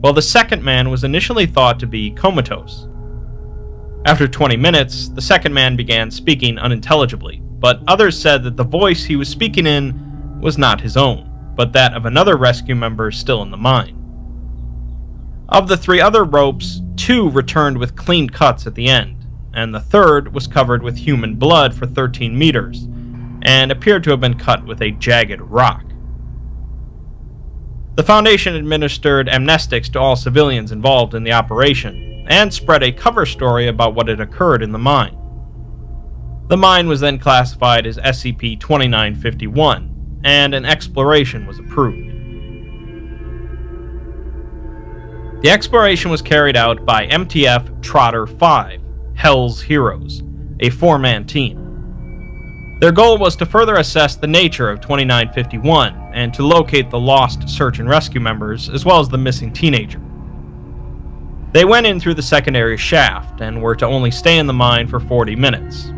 [SPEAKER 3] while the second man was initially thought to be comatose. After 20 minutes, the second man began speaking unintelligibly, but others said that the voice he was speaking in was not his own, but that of another rescue member still in the mine. Of the 3 other ropes, 2 returned with clean cuts at the end, and the third was covered with human blood for 13 meters, and appeared to have been cut with a jagged rock. The Foundation administered amnestics to all civilians involved in the operation, and spread a cover story about what had occurred in the mine. The mine was then classified as SCP-2951, and an exploration was approved. The exploration was carried out by MTF Trotter 5, Hell's Heroes, a 4-man team. Their goal was to further assess the nature of 2951 and to locate the lost search and rescue members, as well as the missing teenager. They went in through the secondary shaft and were to only stay in the mine for 40 minutes.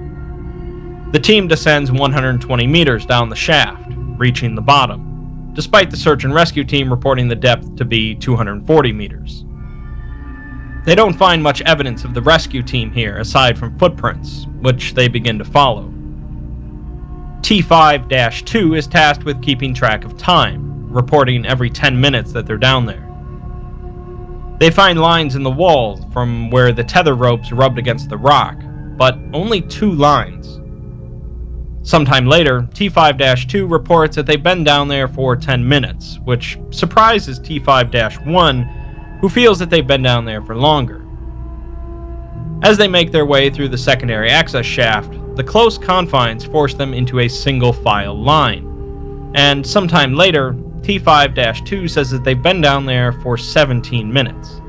[SPEAKER 3] The team descends 120 meters down the shaft, reaching the bottom, despite the search and rescue team reporting the depth to be 240 meters. They don't find much evidence of the rescue team here aside from footprints, which they begin to follow. T5-2 is tasked with keeping track of time, reporting every 10 minutes that they're down there. They find lines in the wall from where the tether ropes rubbed against the rock, but only 2 lines. Sometime later, T5-2 reports that they've been down there for 10 minutes, which surprises T5-1, who feels that they've been down there for longer. As they make their way through the secondary access shaft, the close confines force them into a single file line, and sometime later, T5-2 says that they've been down there for 17 minutes.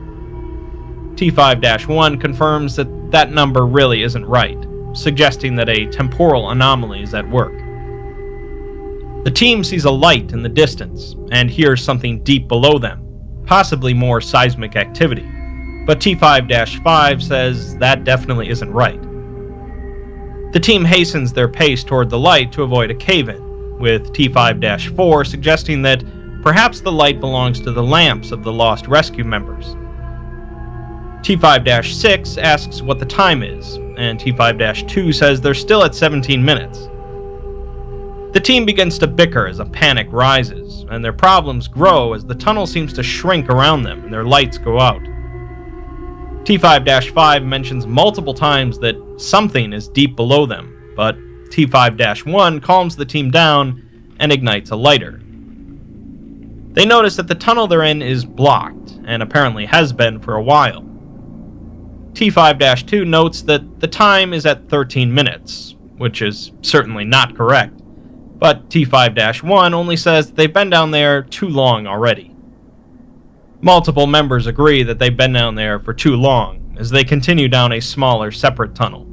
[SPEAKER 3] T5-1 confirms that that number really isn't right, suggesting that a temporal anomaly is at work. The team sees a light in the distance and hears something deep below them, possibly more seismic activity, but T5-5 says that definitely isn't right. The team hastens their pace toward the light to avoid a cave-in, with T5-4 suggesting that perhaps the light belongs to the lamps of the lost rescue members. T5-6 asks what the time is, and T5-2 says they're still at 17 minutes. The team begins to bicker as a panic rises, and their problems grow as the tunnel seems to shrink around them and their lights go out. T5-5 mentions multiple times that something is deep below them, but T5-1 calms the team down and ignites a lighter. They notice that the tunnel they're in is blocked, and apparently has been for a while. T5-2 notes that the time is at 13 minutes, which is certainly not correct, but T5-1 only says that they've been down there too long already. Multiple members agree that they've been down there for too long, as they continue down a smaller, separate tunnel.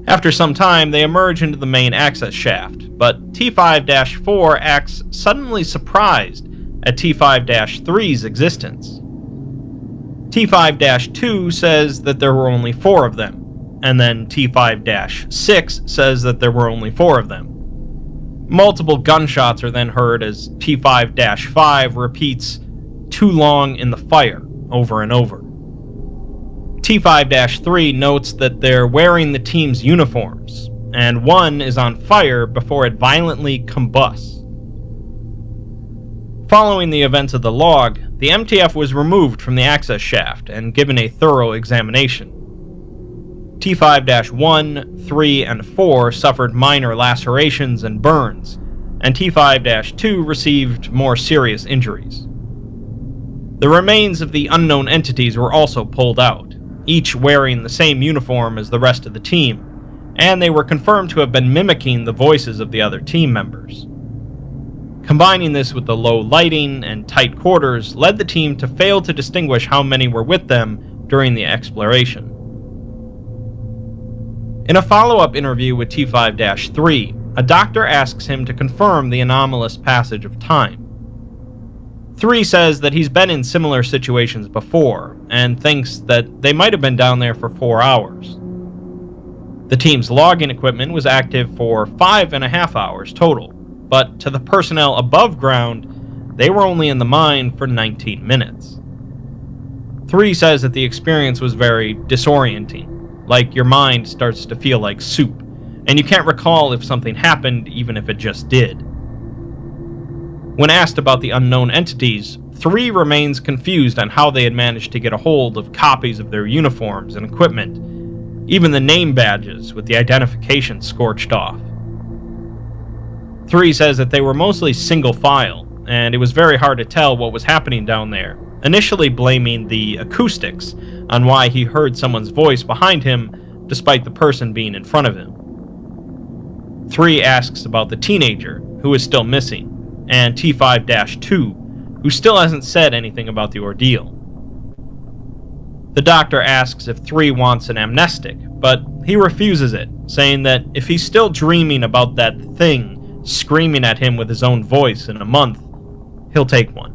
[SPEAKER 3] After some time, they emerge into the main access shaft, but T5-4 acts suddenly surprised at T5-3's existence. T5-2 says that there were only 4 of them, and then T5-6 says that there were only 4 of them. Multiple gunshots are then heard as T5-5 repeats, "Too long in the fire," over and over. T5-3 notes that they're wearing the team's uniforms, and one is on fire before it violently combusts. Following the events of the log, the MTF was removed from the access shaft and given a thorough examination. T5-1, 3, and 4 suffered minor lacerations and burns, and T5-2 received more serious injuries. The remains of the unknown entities were also pulled out, each wearing the same uniform as the rest of the team, and they were confirmed to have been mimicking the voices of the other team members. Combining this with the low lighting and tight quarters led the team to fail to distinguish how many were with them during the exploration. In a follow-up interview with T5-3, a doctor asks him to confirm the anomalous passage of time. 3 says that he's been in similar situations before, and thinks that they might have been down there for 4 hours. The team's logging equipment was active for 5.5 hours total, but to the personnel above ground, they were only in the mine for 19 minutes. 3 says that the experience was very disorienting, like your mind starts to feel like soup, and you can't recall if something happened even if it just did. When asked about the unknown entities, 3 remains confused on how they had managed to get a hold of copies of their uniforms and equipment, even the name badges with the identification scorched off. 3 says that they were mostly single file, and it was very hard to tell what was happening down there, initially blaming the acoustics on why he heard someone's voice behind him despite the person being in front of him. 3 asks about the teenager, who is still missing, and T5-2, who still hasn't said anything about the ordeal. The doctor asks if 3 wants an amnestic, but he refuses it, saying that if he's still dreaming about that thing screaming at him with his own voice in a month, he'll take one.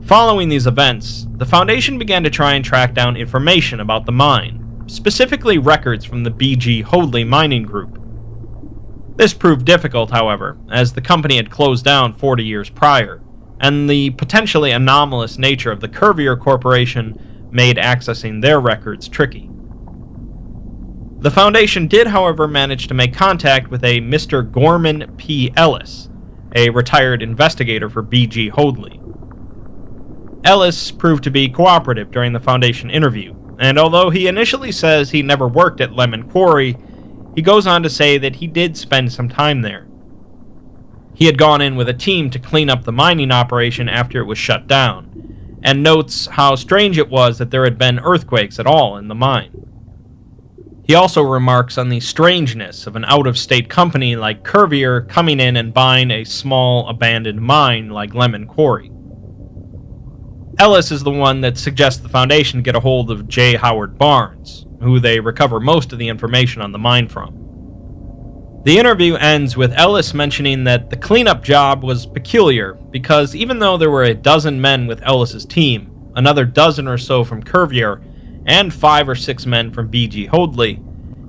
[SPEAKER 3] Following these events, the Foundation began to try and track down information about the mine, specifically records from the B.G. Hoadley mining group. This proved difficult, however, as the company had closed down 40 years prior, and the potentially anomalous nature of the Curvier Corporation made accessing their records tricky. The Foundation did, however, manage to make contact with a Mr. Gorman P. Ellis, a retired investigator for B.G. Hoadley. Ellis proved to be cooperative during the Foundation interview, and although he initially says he never worked at Lemon Quarry, he goes on to say that he did spend some time there. He had gone in with a team to clean up the mining operation after it was shut down, and notes how strange it was that there had been earthquakes at all in the mine. He also remarks on the strangeness of an out-of-state company like Kavzar coming in and buying a small, abandoned mine like Lemon Quarry. Ellis is the one that suggests the Foundation get a hold of J. Howard Barnes, who they recover most of the information on the mine from. The interview ends with Ellis mentioning that the cleanup job was peculiar because even though there were a dozen men with Ellis's team, another dozen or so from Kavzar, and 5 or 6 men from B.G. Hoadley,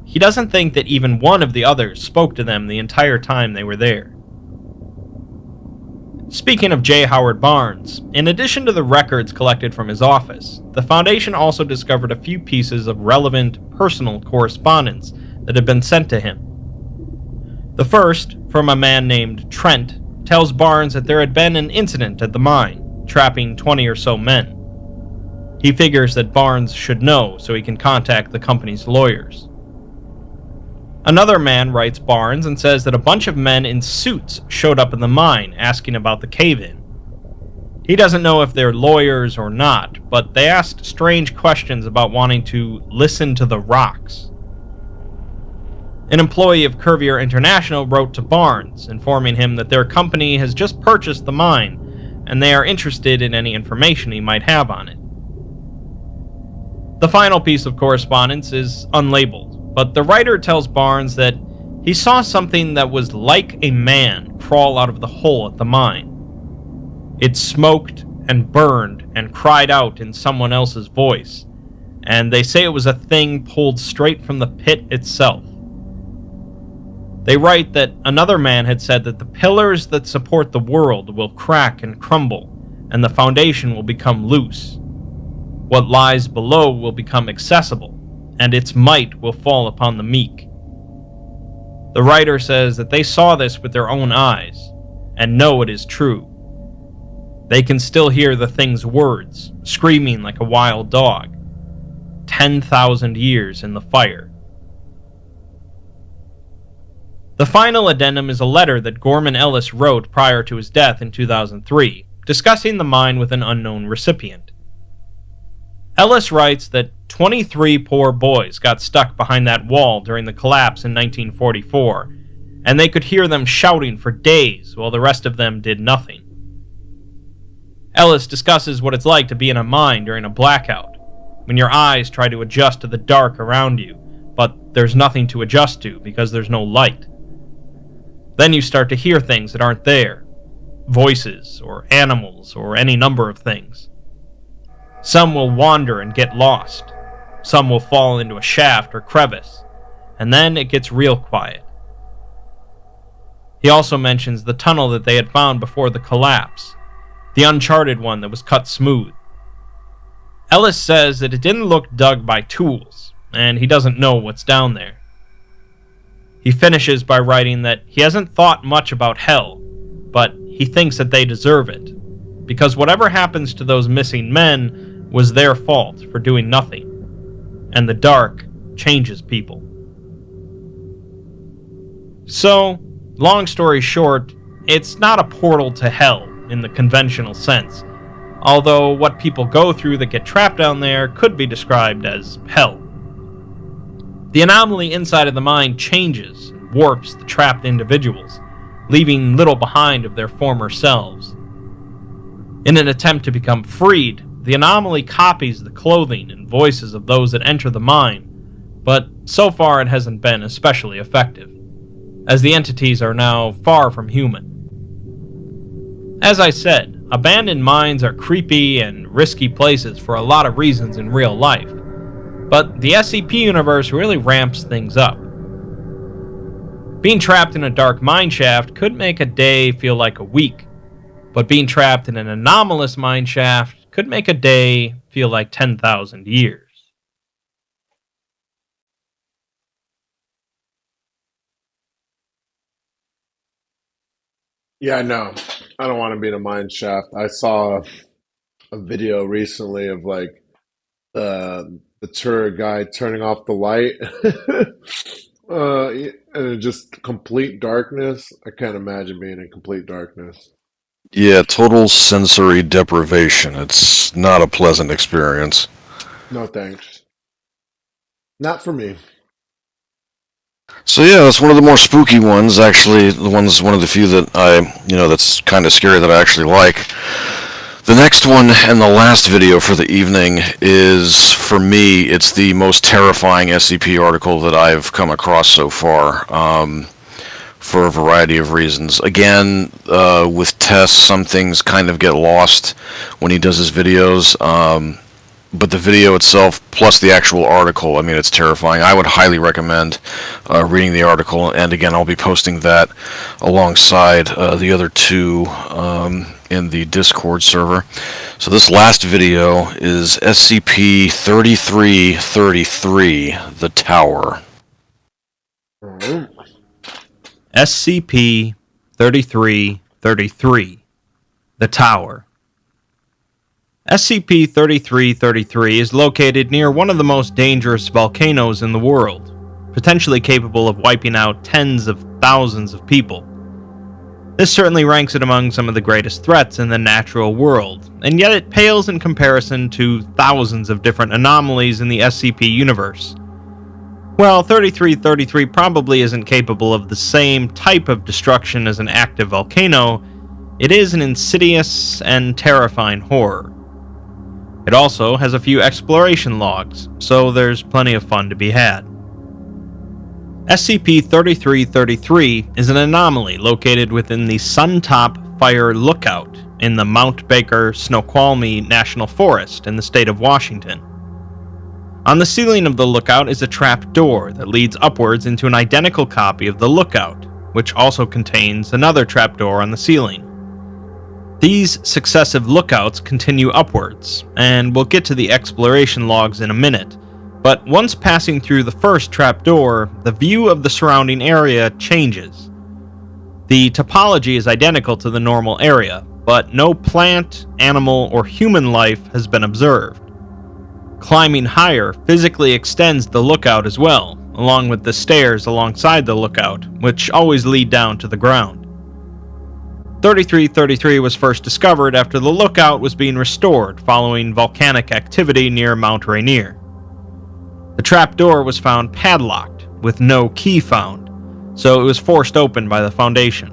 [SPEAKER 3] he doesn't think that even one of the others spoke to them the entire time they were there. Speaking of J. Howard Barnes, in addition to the records collected from his office, the Foundation also discovered a few pieces of relevant, personal correspondence that had been sent to him. The first, from a man named Trent, tells Barnes that there had been an incident at the mine, trapping 20 or so men. He figures that Barnes should know so he can contact the company's lawyers. Another man writes Barnes and says that a bunch of men in suits showed up in the mine asking about the cave-in. He doesn't know if they're lawyers or not, but they asked strange questions about wanting to listen to the rocks. An employee of Kavzar International wrote to Barnes, informing him that their company has just purchased the mine, and they are interested in any information he might have on it. The final piece of correspondence is unlabeled, but the writer tells Barnes that he saw something that was like a man crawl out of the hole at the mine. It smoked and burned and cried out in someone else's voice, and they say it was a thing pulled straight from the pit itself. They write that another man had said that the pillars that support the world will crack and crumble, and the foundation will become loose. What lies below will become accessible, and its might will fall upon the meek. The writer says that they saw this with their own eyes, and know it is true. They can still hear the thing's words, screaming like a wild dog. 10,000 years in the fire. The final addendum is a letter that Gorman Ellis wrote prior to his death in 2003, discussing the mine with an unknown recipient. Ellis writes that 23 poor boys got stuck behind that wall during the collapse in 1944, and they could hear them shouting for days while the rest of them did nothing. Ellis discusses what it's like to be in a mine during a blackout, when your eyes try to adjust to the dark around you, but there's nothing to adjust to because there's no light. Then you start to hear things that aren't there, voices or animals or any number of things. Some will wander and get lost. Some will fall into a shaft or crevice, and then it gets real quiet. He also mentions the tunnel that they had found before the collapse, the uncharted one that was cut smooth. Ellis says that it didn't look dug by tools, and he doesn't know what's down there. He finishes by writing that he hasn't thought much about hell, but he thinks that they deserve it, because whatever happens to those missing men was their fault for doing nothing, and the dark changes people. So, long story short, it's not a portal to hell in the conventional sense, although what people go through that get trapped down there could be described as hell. The anomaly inside of the mine changes and warps the trapped individuals, leaving little behind of their former selves. In an attempt to become freed, the anomaly copies the clothing and voices of those that enter the mine, but so far it hasn't been especially effective, as the entities are now far from human. As I said, abandoned mines are creepy and risky places for a lot of reasons in real life, but the SCP universe really ramps things up. Being trapped in a dark mine shaft could make a day feel like a week, but being trapped in an anomalous mine shaft could make a day feel like 10,000 years.
[SPEAKER 1] Yeah, no, I don't want to be in a mine shaft. I saw a video recently of like the tour guide turning off the light, and just complete darkness. I can't imagine being in complete darkness.
[SPEAKER 2] Yeah, total sensory deprivation. It's not a pleasant experience.
[SPEAKER 1] No thanks. Not for me.
[SPEAKER 2] So yeah, that's one of the more spooky ones. Actually, one of the few that that's kind of scary that I actually like. The next one and the last video for the evening is, for me, it's the most terrifying SCP article that I've come across so far, for a variety of reasons. Again, with Tess, some things kind of get lost when he does his videos. But the video itself, plus the actual article, I mean, it's terrifying. I would highly recommend reading the article, and again, I'll be posting that alongside the other two in the Discord server. So this last video is SCP-3333, The Tower.
[SPEAKER 3] SCP-3333, The Tower. SCP-3333 is located near one of the most dangerous volcanoes in the world, potentially capable of wiping out tens of thousands of people. This certainly ranks it among some of the greatest threats in the natural world, and yet it pales in comparison to thousands of different anomalies in the SCP universe. While 3333 probably isn't capable of the same type of destruction as an active volcano, it is an insidious and terrifying horror. It also has a few exploration logs, so there's plenty of fun to be had. SCP-3333 is an anomaly located within the Suntop Fire Lookout in the Mount Baker Snoqualmie National Forest in the state of Washington. On the ceiling of the lookout is a trap door that leads upwards into an identical copy of the lookout, which also contains another trap door on the ceiling. These successive lookouts continue upwards, and we'll get to the exploration logs in a minute, but once passing through the first trapdoor, the view of the surrounding area changes. The topology is identical to the normal area, but no plant, animal, or human life has been observed. Climbing higher physically extends the lookout as well, along with the stairs alongside the lookout, which always lead down to the ground. 3333 was first discovered after the lookout was being restored following volcanic activity near Mount Rainier. The trapdoor was found padlocked, with no key found, so it was forced open by the Foundation.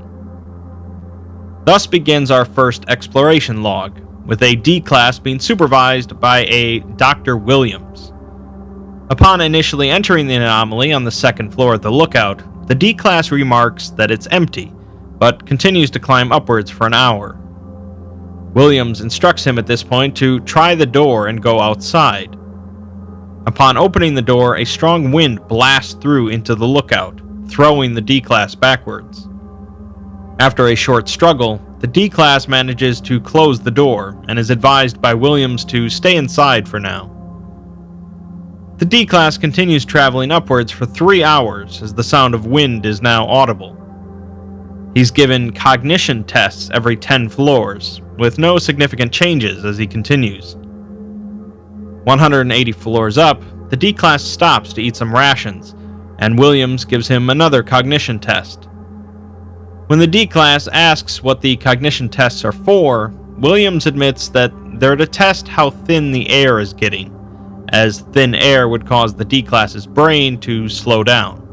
[SPEAKER 3] Thus begins our first exploration log, with a D-Class being supervised by a Dr. Williams. Upon initially entering the anomaly on the second floor of the lookout, the D-Class remarks that it's empty, but continues to climb upwards for an hour. Williams instructs him at this point to try the door and go outside. Upon opening the door, a strong wind blasts through into the lookout, throwing the D-Class backwards. After a short struggle, the D-Class manages to close the door and is advised by Williams to stay inside for now. The D-Class continues traveling upwards for 3 hours as the sound of wind is now audible. He's given cognition tests every 10 floors, with no significant changes as he continues. 180 floors up, the D-Class stops to eat some rations, and Williams gives him another cognition test. When the D-Class asks what the cognition tests are for, Williams admits that they're to test how thin the air is getting, as thin air would cause the D-Class's brain to slow down.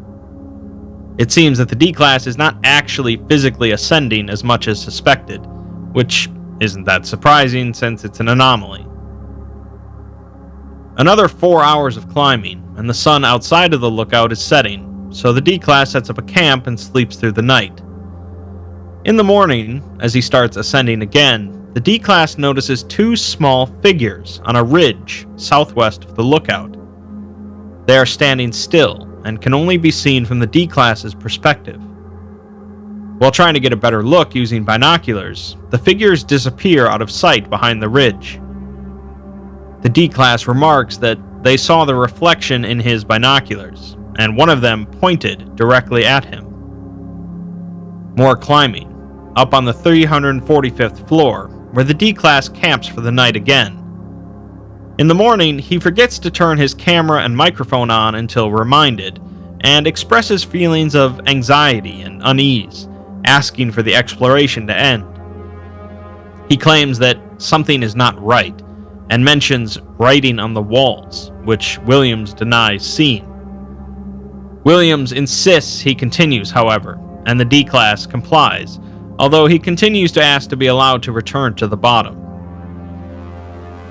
[SPEAKER 3] It seems that the D-Class is not actually physically ascending as much as suspected, which isn't that surprising since it's an anomaly. Another 4 hours of climbing, and the sun outside of the lookout is setting, so the D-Class sets up a camp and sleeps through the night. In the morning, as he starts ascending again, the D-Class notices 2 small figures on a ridge southwest of the lookout. They are standing still and can only be seen from the D-Class's perspective. While trying to get a better look using binoculars, the figures disappear out of sight behind the ridge. The D-Class remarks that they saw the reflection in his binoculars, and one of them pointed directly at him. More climbing. Up on the 345th floor, where the D-Class camps for the night again. In the morning, he forgets to turn his camera and microphone on until reminded, and expresses feelings of anxiety and unease, asking for the exploration to end. He claims that something is not right, and mentions writing on the walls, which Williams denies seeing. Williams insists he continues, however, and the D-Class complies, although he continues to ask to be allowed to return to the bottom.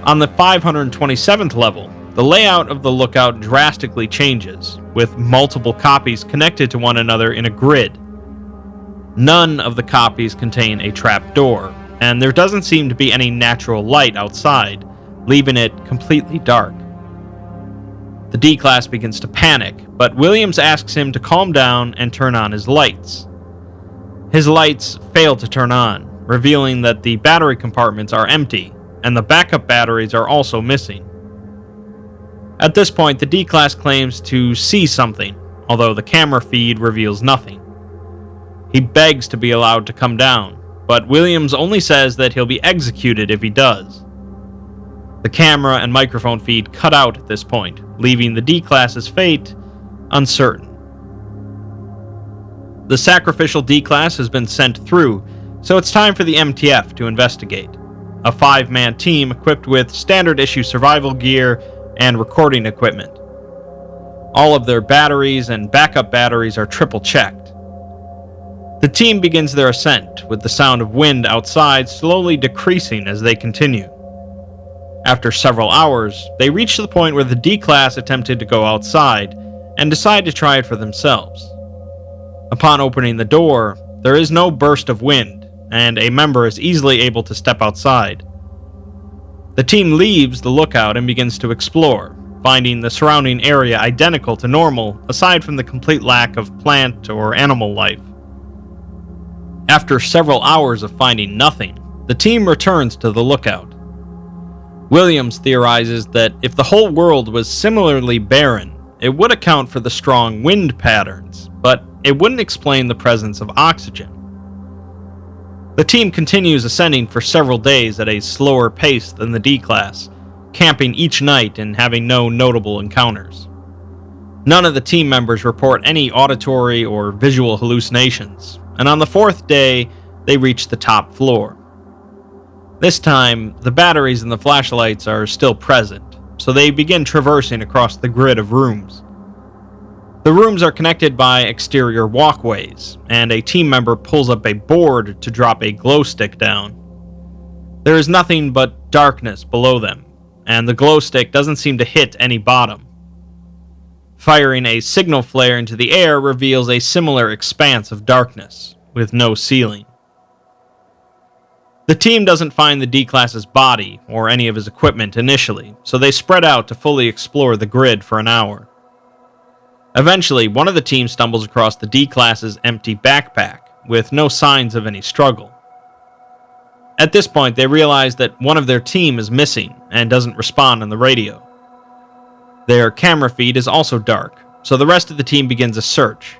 [SPEAKER 3] On the 527th level, the layout of the lookout drastically changes, with multiple copies connected to one another in a grid. None of the copies contain a trapdoor, and there doesn't seem to be any natural light outside, leaving it completely dark. The D-Class begins to panic, but Williams asks him to calm down and turn on his lights. His lights fail to turn on, revealing that the battery compartments are empty, and the backup batteries are also missing. At this point, the D-Class claims to see something, although the camera feed reveals nothing. He begs to be allowed to come down, but Williams only says that he'll be executed if he does. The camera and microphone feed cut out at this point, leaving the D-Class's fate uncertain. The sacrificial D-Class has been sent through, so it's time for the MTF to investigate. A 5-man team equipped with standard-issue survival gear and recording equipment. All of their batteries and backup batteries are triple-checked. The team begins their ascent, with the sound of wind outside slowly decreasing as they continue. After several hours, they reach the point where the D-Class attempted to go outside, and decide to try it for themselves. Upon opening the door, there is no burst of wind, and a member is easily able to step outside. The team leaves the lookout and begins to explore, finding the surrounding area identical to normal, aside from the complete lack of plant or animal life. After several hours of finding nothing, the team returns to the lookout. Williams theorizes that if the whole world was similarly barren, it would account for the strong wind patterns, but it wouldn't explain the presence of oxygen. The team continues ascending for several days at a slower pace than the D-Class, camping each night and having no notable encounters. None of the team members report any auditory or visual hallucinations, and on the 4th day, they reach the top floor. This time, the batteries and the flashlights are still present, so they begin traversing across the grid of rooms. The rooms are connected by exterior walkways, and a team member pulls up a board to drop a glow stick down. There is nothing but darkness below them, and the glow stick doesn't seem to hit any bottom. Firing a signal flare into the air reveals a similar expanse of darkness, with no ceiling. The team doesn't find the D-Class's body or any of his equipment initially, so they spread out to fully explore the grid for an hour. Eventually, one of the team stumbles across the D-Class's empty backpack, with no signs of any struggle. At this point, they realize that one of their team is missing and doesn't respond on the radio. Their camera feed is also dark, so the rest of the team begins a search.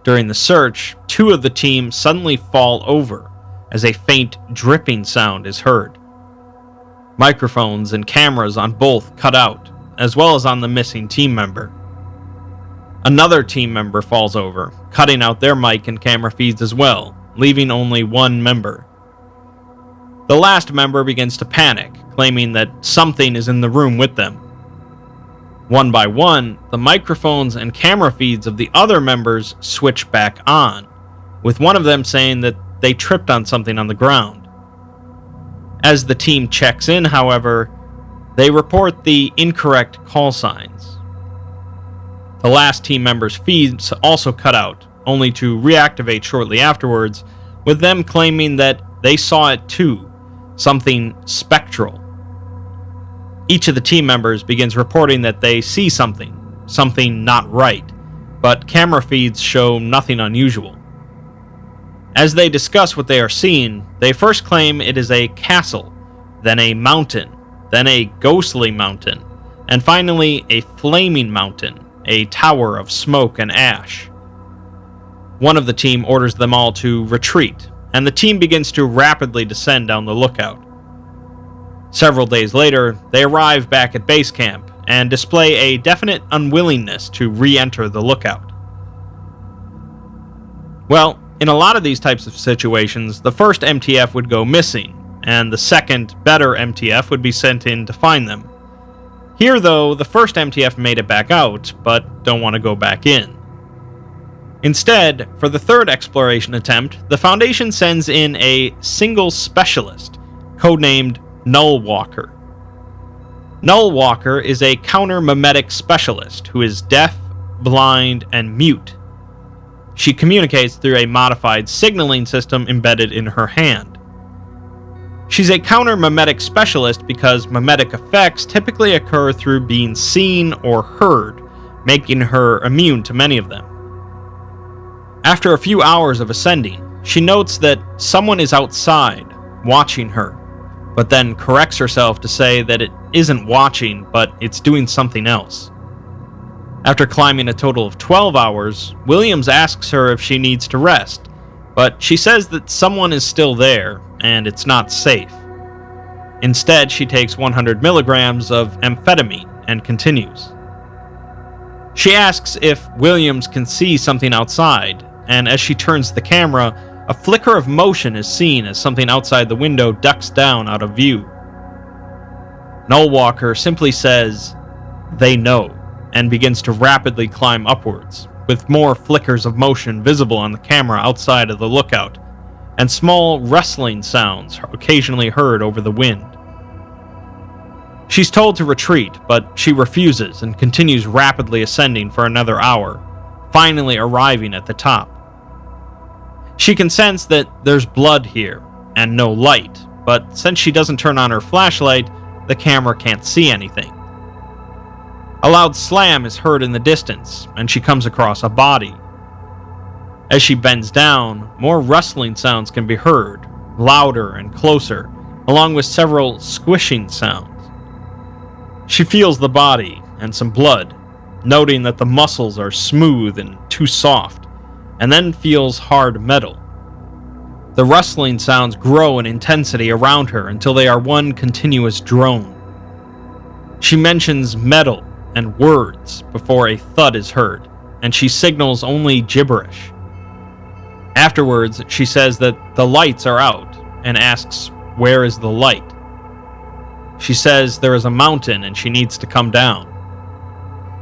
[SPEAKER 3] During the search, 2 of the team suddenly fall over, as a faint dripping sound is heard. Microphones and cameras on both cut out, as well as on the missing team member. Another team member falls over, cutting out their mic and camera feeds as well, leaving only one member. The last member begins to panic, claiming that something is in the room with them. One by one, the microphones and camera feeds of the other members switch back on, with one of them saying that they tripped on something on the ground. As the team checks in, however, they report the incorrect call signs. The last team member's feeds also cut out, only to reactivate shortly afterwards, with them claiming that they saw it too, something spectral. Each of the team members begins reporting that they see something not right, but camera feeds show nothing unusual. As they discuss what they are seeing, they first claim it is a castle, then a mountain, then a ghostly mountain, and finally a flaming mountain, a tower of smoke and ash. One of the team orders them all to retreat, and the team begins to rapidly descend down the lookout. Several days later, they arrive back at base camp and display a definite unwillingness to re-enter the lookout. Well, in a lot of these types of situations, the first MTF would go missing, and the second, better MTF would be sent in to find them. Here, though, the first MTF made it back out, but don't want to go back in. Instead, for the third exploration attempt, the Foundation sends in a single specialist, codenamed Null Walker. Null Walker is a counter-memetic specialist who is deaf, blind, and mute. She communicates through a modified signaling system embedded in her hand. She's a counter-memetic specialist because memetic effects typically occur through being seen or heard, making her immune to many of them. After a few hours of ascending, she notes that someone is outside, watching her, but then corrects herself to say that it isn't watching, but it's doing something else. After climbing a total of 12 hours, Williams asks her if she needs to rest, but she says that someone is still there, and it's not safe. Instead, she takes 100 milligrams of amphetamine and continues. She asks if Williams can see something outside, and as she turns the camera, a flicker of motion is seen as something outside the window ducks down out of view. Null Walker simply says, "They know," and begins to rapidly climb upwards, with more flickers of motion visible on the camera outside of the lookout, and small rustling sounds occasionally heard over the wind. She's told to retreat, but she refuses and continues rapidly ascending for another hour, finally arriving at the top. She can sense that there's blood here, and no light, but since she doesn't turn on her flashlight, the camera can't see anything. A loud slam is heard in the distance, and she comes across a body. As she bends down, more rustling sounds can be heard, louder and closer, along with several squishing sounds. She feels the body and some blood, noting that the muscles are smooth and too soft, and then feels hard metal. The rustling sounds grow in intensity around her until they are one continuous drone. She mentions metal and words before a thud is heard, and she signals only gibberish. Afterwards, she says that the lights are out and asks, "Where is the light?" She says there is a mountain and she needs to come down.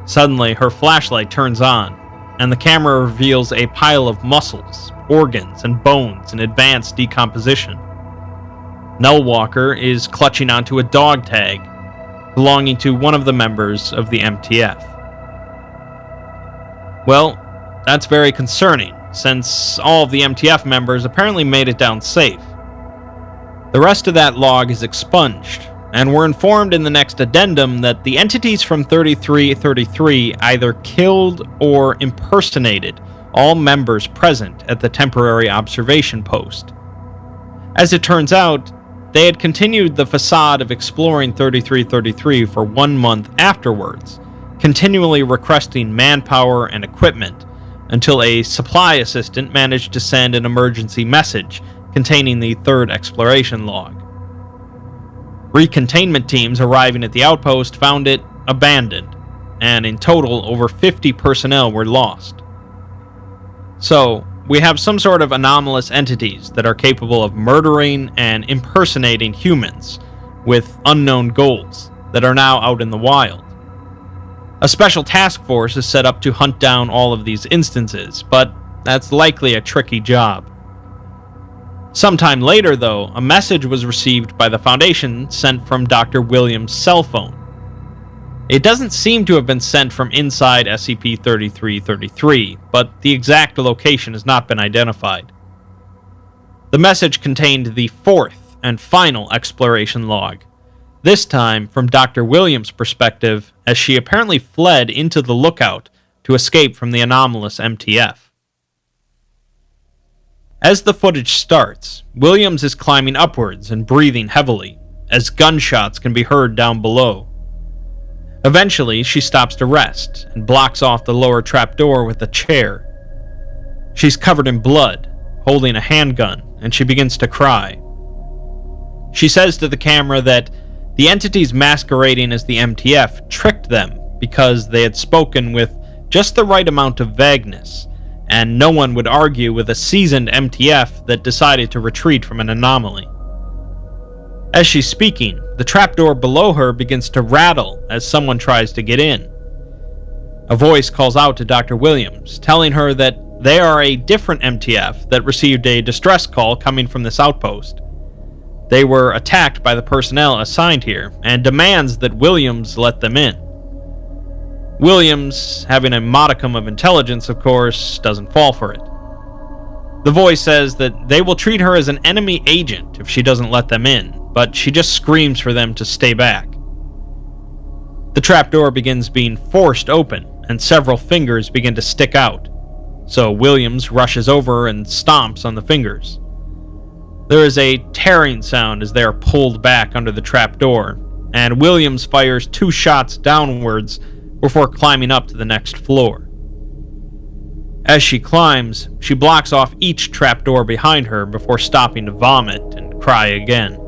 [SPEAKER 3] Suddenly, her flashlight turns on, and the camera reveals a pile of muscles, organs, and bones in advanced decomposition. Null Walker is clutching onto a dog tag belonging to one of the members of the MTF. Well, that's very concerning, since all of the MTF members apparently made it down safe. The rest of that log is expunged, and we're informed in the next addendum that the entities from 3333 either killed or impersonated all members present at the temporary observation post. As it turns out, they had continued the facade of exploring 3333 for 1 month afterwards, continually requesting manpower and equipment, until a supply assistant managed to send an emergency message containing the third exploration log. Recontainment teams arriving at the outpost found it abandoned, and in total over 50 personnel were lost. So, we have some sort of anomalous entities that are capable of murdering and impersonating humans with unknown goals that are now out in the wild. A special task force is set up to hunt down all of these instances, but that's likely a tricky job. Sometime later, though, a message was received by the Foundation sent from Dr. Williams' cell phone. It doesn't seem to have been sent from inside SCP-3333, but the exact location has not been identified. The message contained the fourth and final exploration log, this time from Dr. Williams' perspective, as she apparently fled into the lookout to escape from the anomalous MTF. As the footage starts, Williams is climbing upwards and breathing heavily, as gunshots can be heard down below. Eventually, she stops to rest and blocks off the lower trapdoor with a chair. She's covered in blood, holding a handgun, and she begins to cry. She says to the camera that the entities masquerading as the MTF tricked them because they had spoken with just the right amount of vagueness, and no one would argue with a seasoned MTF that decided to retreat from an anomaly. As she's speaking, the trapdoor below her begins to rattle as someone tries to get in. A voice calls out to Dr. Williams, telling her that they are a different MTF that received a distress call coming from this outpost. They were attacked by the personnel assigned here, and demands that Williams let them in. Williams, having a modicum of intelligence, of course, doesn't fall for it. The voice says that they will treat her as an enemy agent if she doesn't let them in, but she just screams for them to stay back. The trapdoor begins being forced open, and several fingers begin to stick out, so Williams rushes over and stomps on the fingers. There is a tearing sound as they are pulled back under the trapdoor, and Williams fires 2 shots downwards before climbing up to the next floor. As she climbs, she blocks off each trapdoor behind her before stopping to vomit and cry again.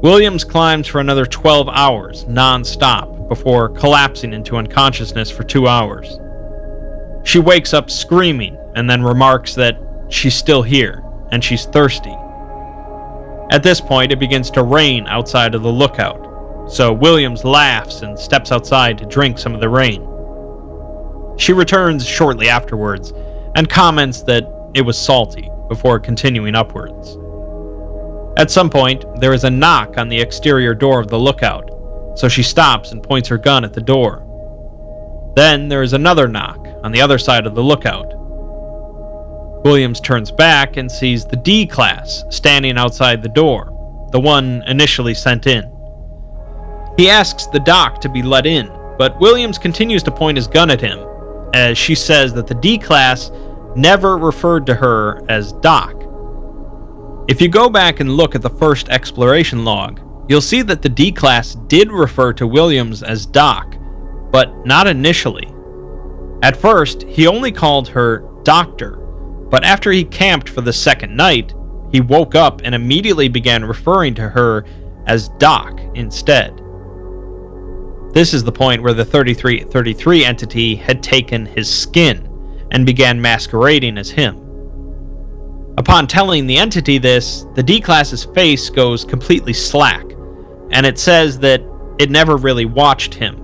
[SPEAKER 3] Williams climbs for another 12 hours, non-stop, before collapsing into unconsciousness for 2 hours. She wakes up screaming and then remarks that she's still here and she's thirsty. At this point, it begins to rain outside of the lookout, so Williams laughs and steps outside to drink some of the rain. She returns shortly afterwards and comments that it was salty before continuing upwards. At some point, there is a knock on the exterior door of the lookout, so she stops and points her gun at the door. Then there is another knock on the other side of the lookout. Williams turns back and sees the D class standing outside the door, the one initially sent in. He asks the doc to be let in, but Williams continues to point his gun at him, as she says that the D class never referred to her as Doc. If you go back and look at the first exploration log, you'll see that the D class did refer to Williams as Doc, but not initially. At first, he only called her Doctor, but after he camped for the second night, he woke up and immediately began referring to her as Doc instead. This is the point where the 3333 entity had taken his skin and began masquerading as him. Upon telling the entity this, the D-Class's face goes completely slack, and it says that it never really watched him.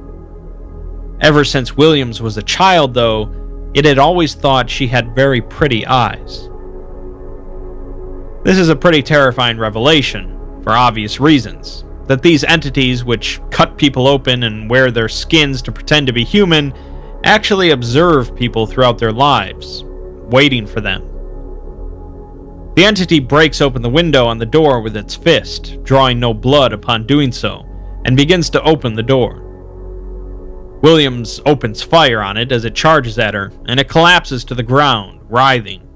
[SPEAKER 3] Ever since Williams was a child, though, it had always thought she had very pretty eyes. This is a pretty terrifying revelation, for obvious reasons, that these entities, which cut people open and wear their skins to pretend to be human, actually observe people throughout their lives, waiting for them. The entity breaks open the window on the door with its fist, drawing no blood upon doing so, and begins to open the door. Williams opens fire on it as it charges at her, and it collapses to the ground, writhing.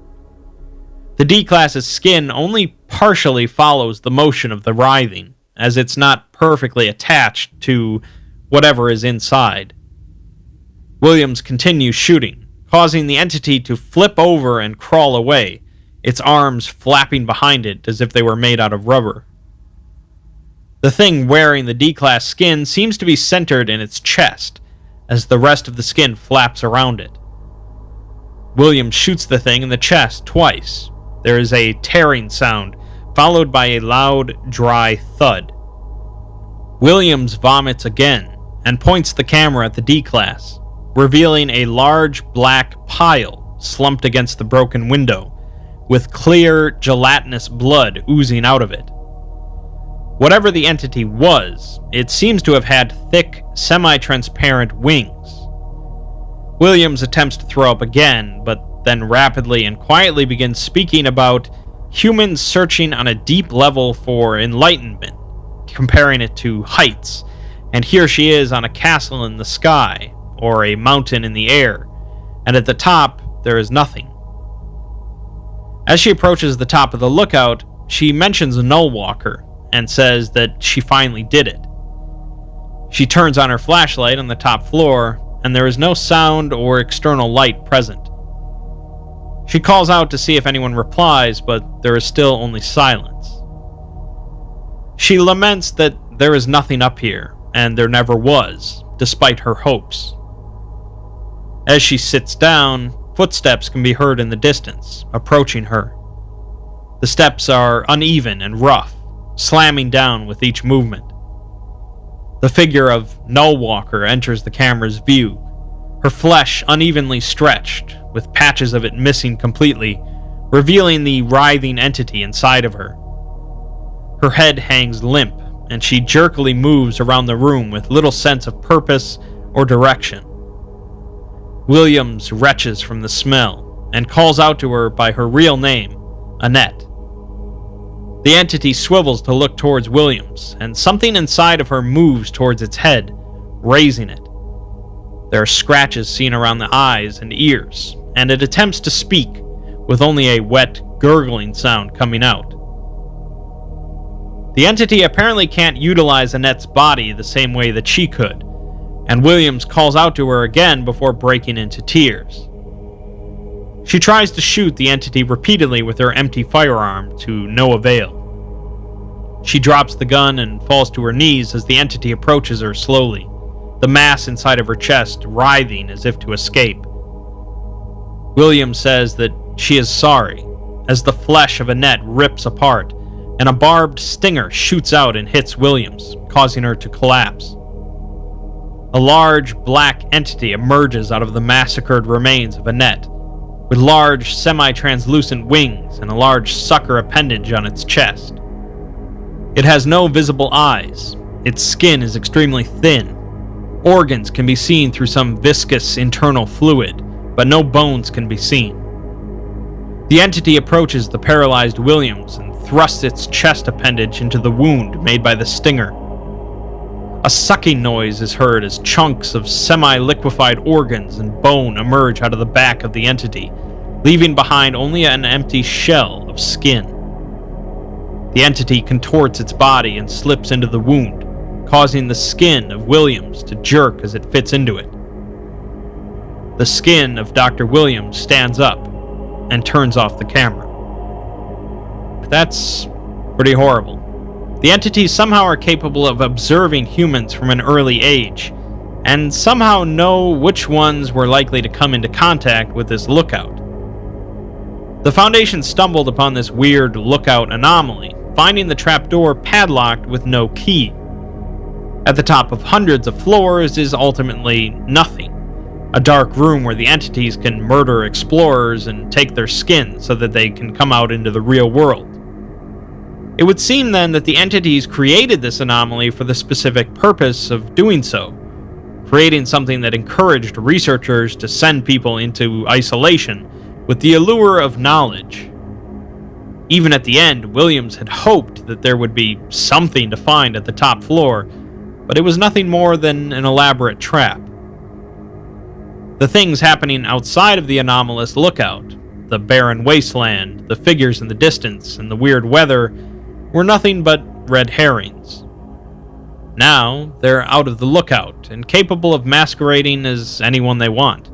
[SPEAKER 3] The D-Class's skin only partially follows the motion of the writhing, as it's not perfectly attached to whatever is inside. Williams continues shooting, causing the entity to flip over and crawl away, its arms flapping behind it as if they were made out of rubber. The thing wearing the D-Class skin seems to be centered in its chest, as the rest of the skin flaps around it. Williams shoots the thing in the chest twice. There is a tearing sound, followed by a loud, dry thud. Williams vomits again, and points the camera at the D-Class, revealing a large black pile slumped against the broken window, with clear, gelatinous blood oozing out of it. Whatever the entity was, it seems to have had thick, semi-transparent wings. Williams attempts to throw up again, but then rapidly and quietly begins speaking about humans searching on a deep level for enlightenment, comparing it to heights, and here she is on a castle in the sky, or a mountain in the air, and at the top there is nothing. As she approaches the top of the lookout, she mentions a Null Walker, and says that she finally did it. She turns on her flashlight on the top floor, and there is no sound or external light present. She calls out to see if anyone replies, but there is still only silence. She laments that there is nothing up here, and there never was, despite her hopes. As she sits down, footsteps can be heard in the distance, approaching her. The steps are uneven and rough, slamming down with each movement. The figure of Nullwalker enters the camera's view, her flesh unevenly stretched, with patches of it missing completely, revealing the writhing entity inside of her. Her head hangs limp, and she jerkily moves around the room with little sense of purpose or direction. Williams retches from the smell and calls out to her by her real name, Annette. The entity swivels to look towards Williams, and something inside of her moves towards its head, raising it. There are scratches seen around the eyes and ears, and it attempts to speak, with only a wet, gurgling sound coming out. The entity apparently can't utilize Annette's body the same way that she could, and Williams calls out to her again before breaking into tears. She tries to shoot the entity repeatedly with her empty firearm, to no avail. She drops the gun and falls to her knees as the entity approaches her slowly, the mass inside of her chest writhing as if to escape. Williams says that she is sorry, as the flesh of Annette rips apart, and a barbed stinger shoots out and hits Williams, causing her to collapse. A large, black entity emerges out of the massacred remains of Annette, with large, semi-translucent wings and a large sucker appendage on its chest. It has no visible eyes. Its skin is extremely thin. Organs can be seen through some viscous internal fluid, but no bones can be seen. The entity approaches the paralyzed Williams and thrusts its chest appendage into the wound made by the stinger. A sucking noise is heard as chunks of semi-liquefied organs and bone emerge out of the back of the entity, leaving behind only an empty shell of skin. The entity contorts its body and slips into the wound, causing the skin of Williams to jerk as it fits into it. The skin of Dr. Williams stands up and turns off the camera. That's pretty horrible. The entities somehow are capable of observing humans from an early age, and somehow know which ones were likely to come into contact with this lookout. The Foundation stumbled upon this weird lookout anomaly, finding the trapdoor padlocked with no key. At the top of hundreds of floors is ultimately nothing. A dark room where the entities can murder explorers and take their skin so that they can come out into the real world. It would seem then that the entities created this anomaly for the specific purpose of doing so, creating something that encouraged researchers to send people into isolation with the allure of knowledge. Even at the end, Williams had hoped that there would be something to find at the top floor, but it was nothing more than an elaborate trap. The things happening outside of the anomalous lookout, the barren wasteland, the figures in the distance, and the weird weather, were nothing but red herrings. Now, they're out of the lookout and capable of masquerading as anyone they want.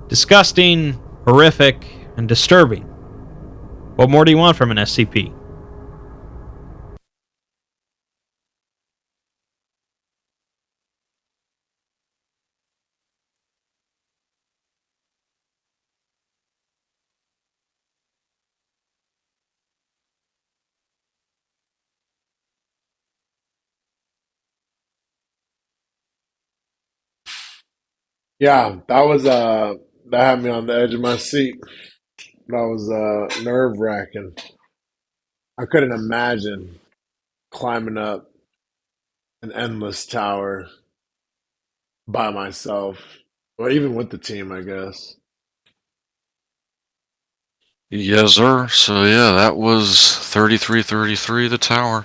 [SPEAKER 3] Disgusting, horrific, and disturbing. What more do you want from an SCP?
[SPEAKER 1] Yeah, that had me on the edge of my seat. That was nerve wracking. I couldn't imagine climbing up an endless tower by myself, or even with the team, I guess.
[SPEAKER 2] Yes, sir. So yeah, that was 3333, the tower.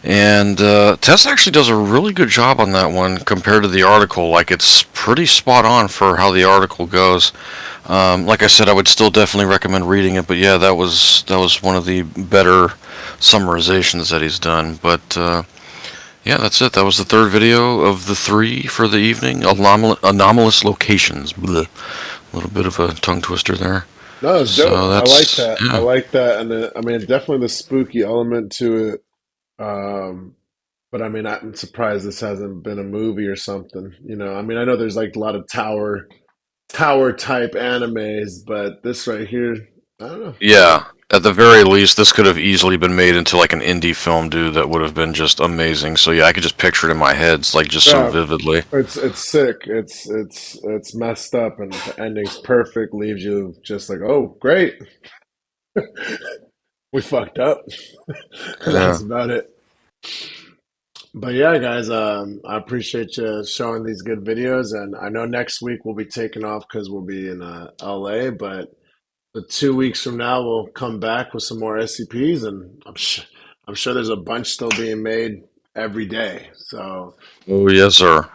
[SPEAKER 2] And Tess actually does a really good job on that one compared to the article. Like, it's pretty spot on for how the article goes. Like I said, I would still definitely recommend reading it. But yeah, that was one of the better summarizations that he's done. But yeah, that's it. That was the third video of the 3 for the evening. Anomalous locations. Blech. A little bit of a tongue twister there.
[SPEAKER 1] No, it's dope.
[SPEAKER 2] So
[SPEAKER 1] I like
[SPEAKER 2] that's
[SPEAKER 1] that. I
[SPEAKER 2] yeah.
[SPEAKER 1] like that, and I mean, definitely the spooky element to it. Um, but I mean, I'm surprised this hasn't been a movie or something. You know, I mean, I know there's like a lot of tower type animes, but this right here, I don't know.
[SPEAKER 2] Yeah, at the very least, this could have easily been made into like an indie film, dude. That would have been just amazing. So yeah, I could just picture it in my head, like just so
[SPEAKER 1] Yeah,
[SPEAKER 2] vividly.
[SPEAKER 1] it's sick. It's messed up, and the ending's perfect. Leaves you just like, oh, great, we fucked up. That's
[SPEAKER 2] Yeah.
[SPEAKER 1] about it. But yeah, guys, I appreciate you showing these good videos, and I know next week we'll be taking off because we'll be in LA, but the 2 weeks from now we'll come back with some more SCPs, and I'm sure there's a bunch still being made every day. So
[SPEAKER 2] Oh yes, sir.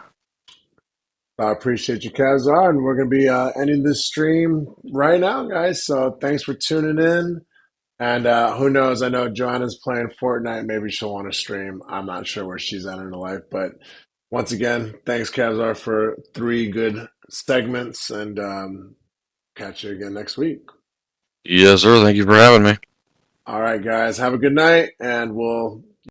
[SPEAKER 1] I appreciate you, Kavzar, and we're gonna be ending this stream right now, guys. So thanks for tuning in. And who knows? I know Joanna's playing Fortnite. Maybe she'll want to stream. I'm not sure where she's at in her life. But once again, thanks, Kavzar, for 3 good segments. And catch you again next week.
[SPEAKER 2] Yes, sir. Thank you for having me.
[SPEAKER 1] All right, guys. Have a good night. And we'll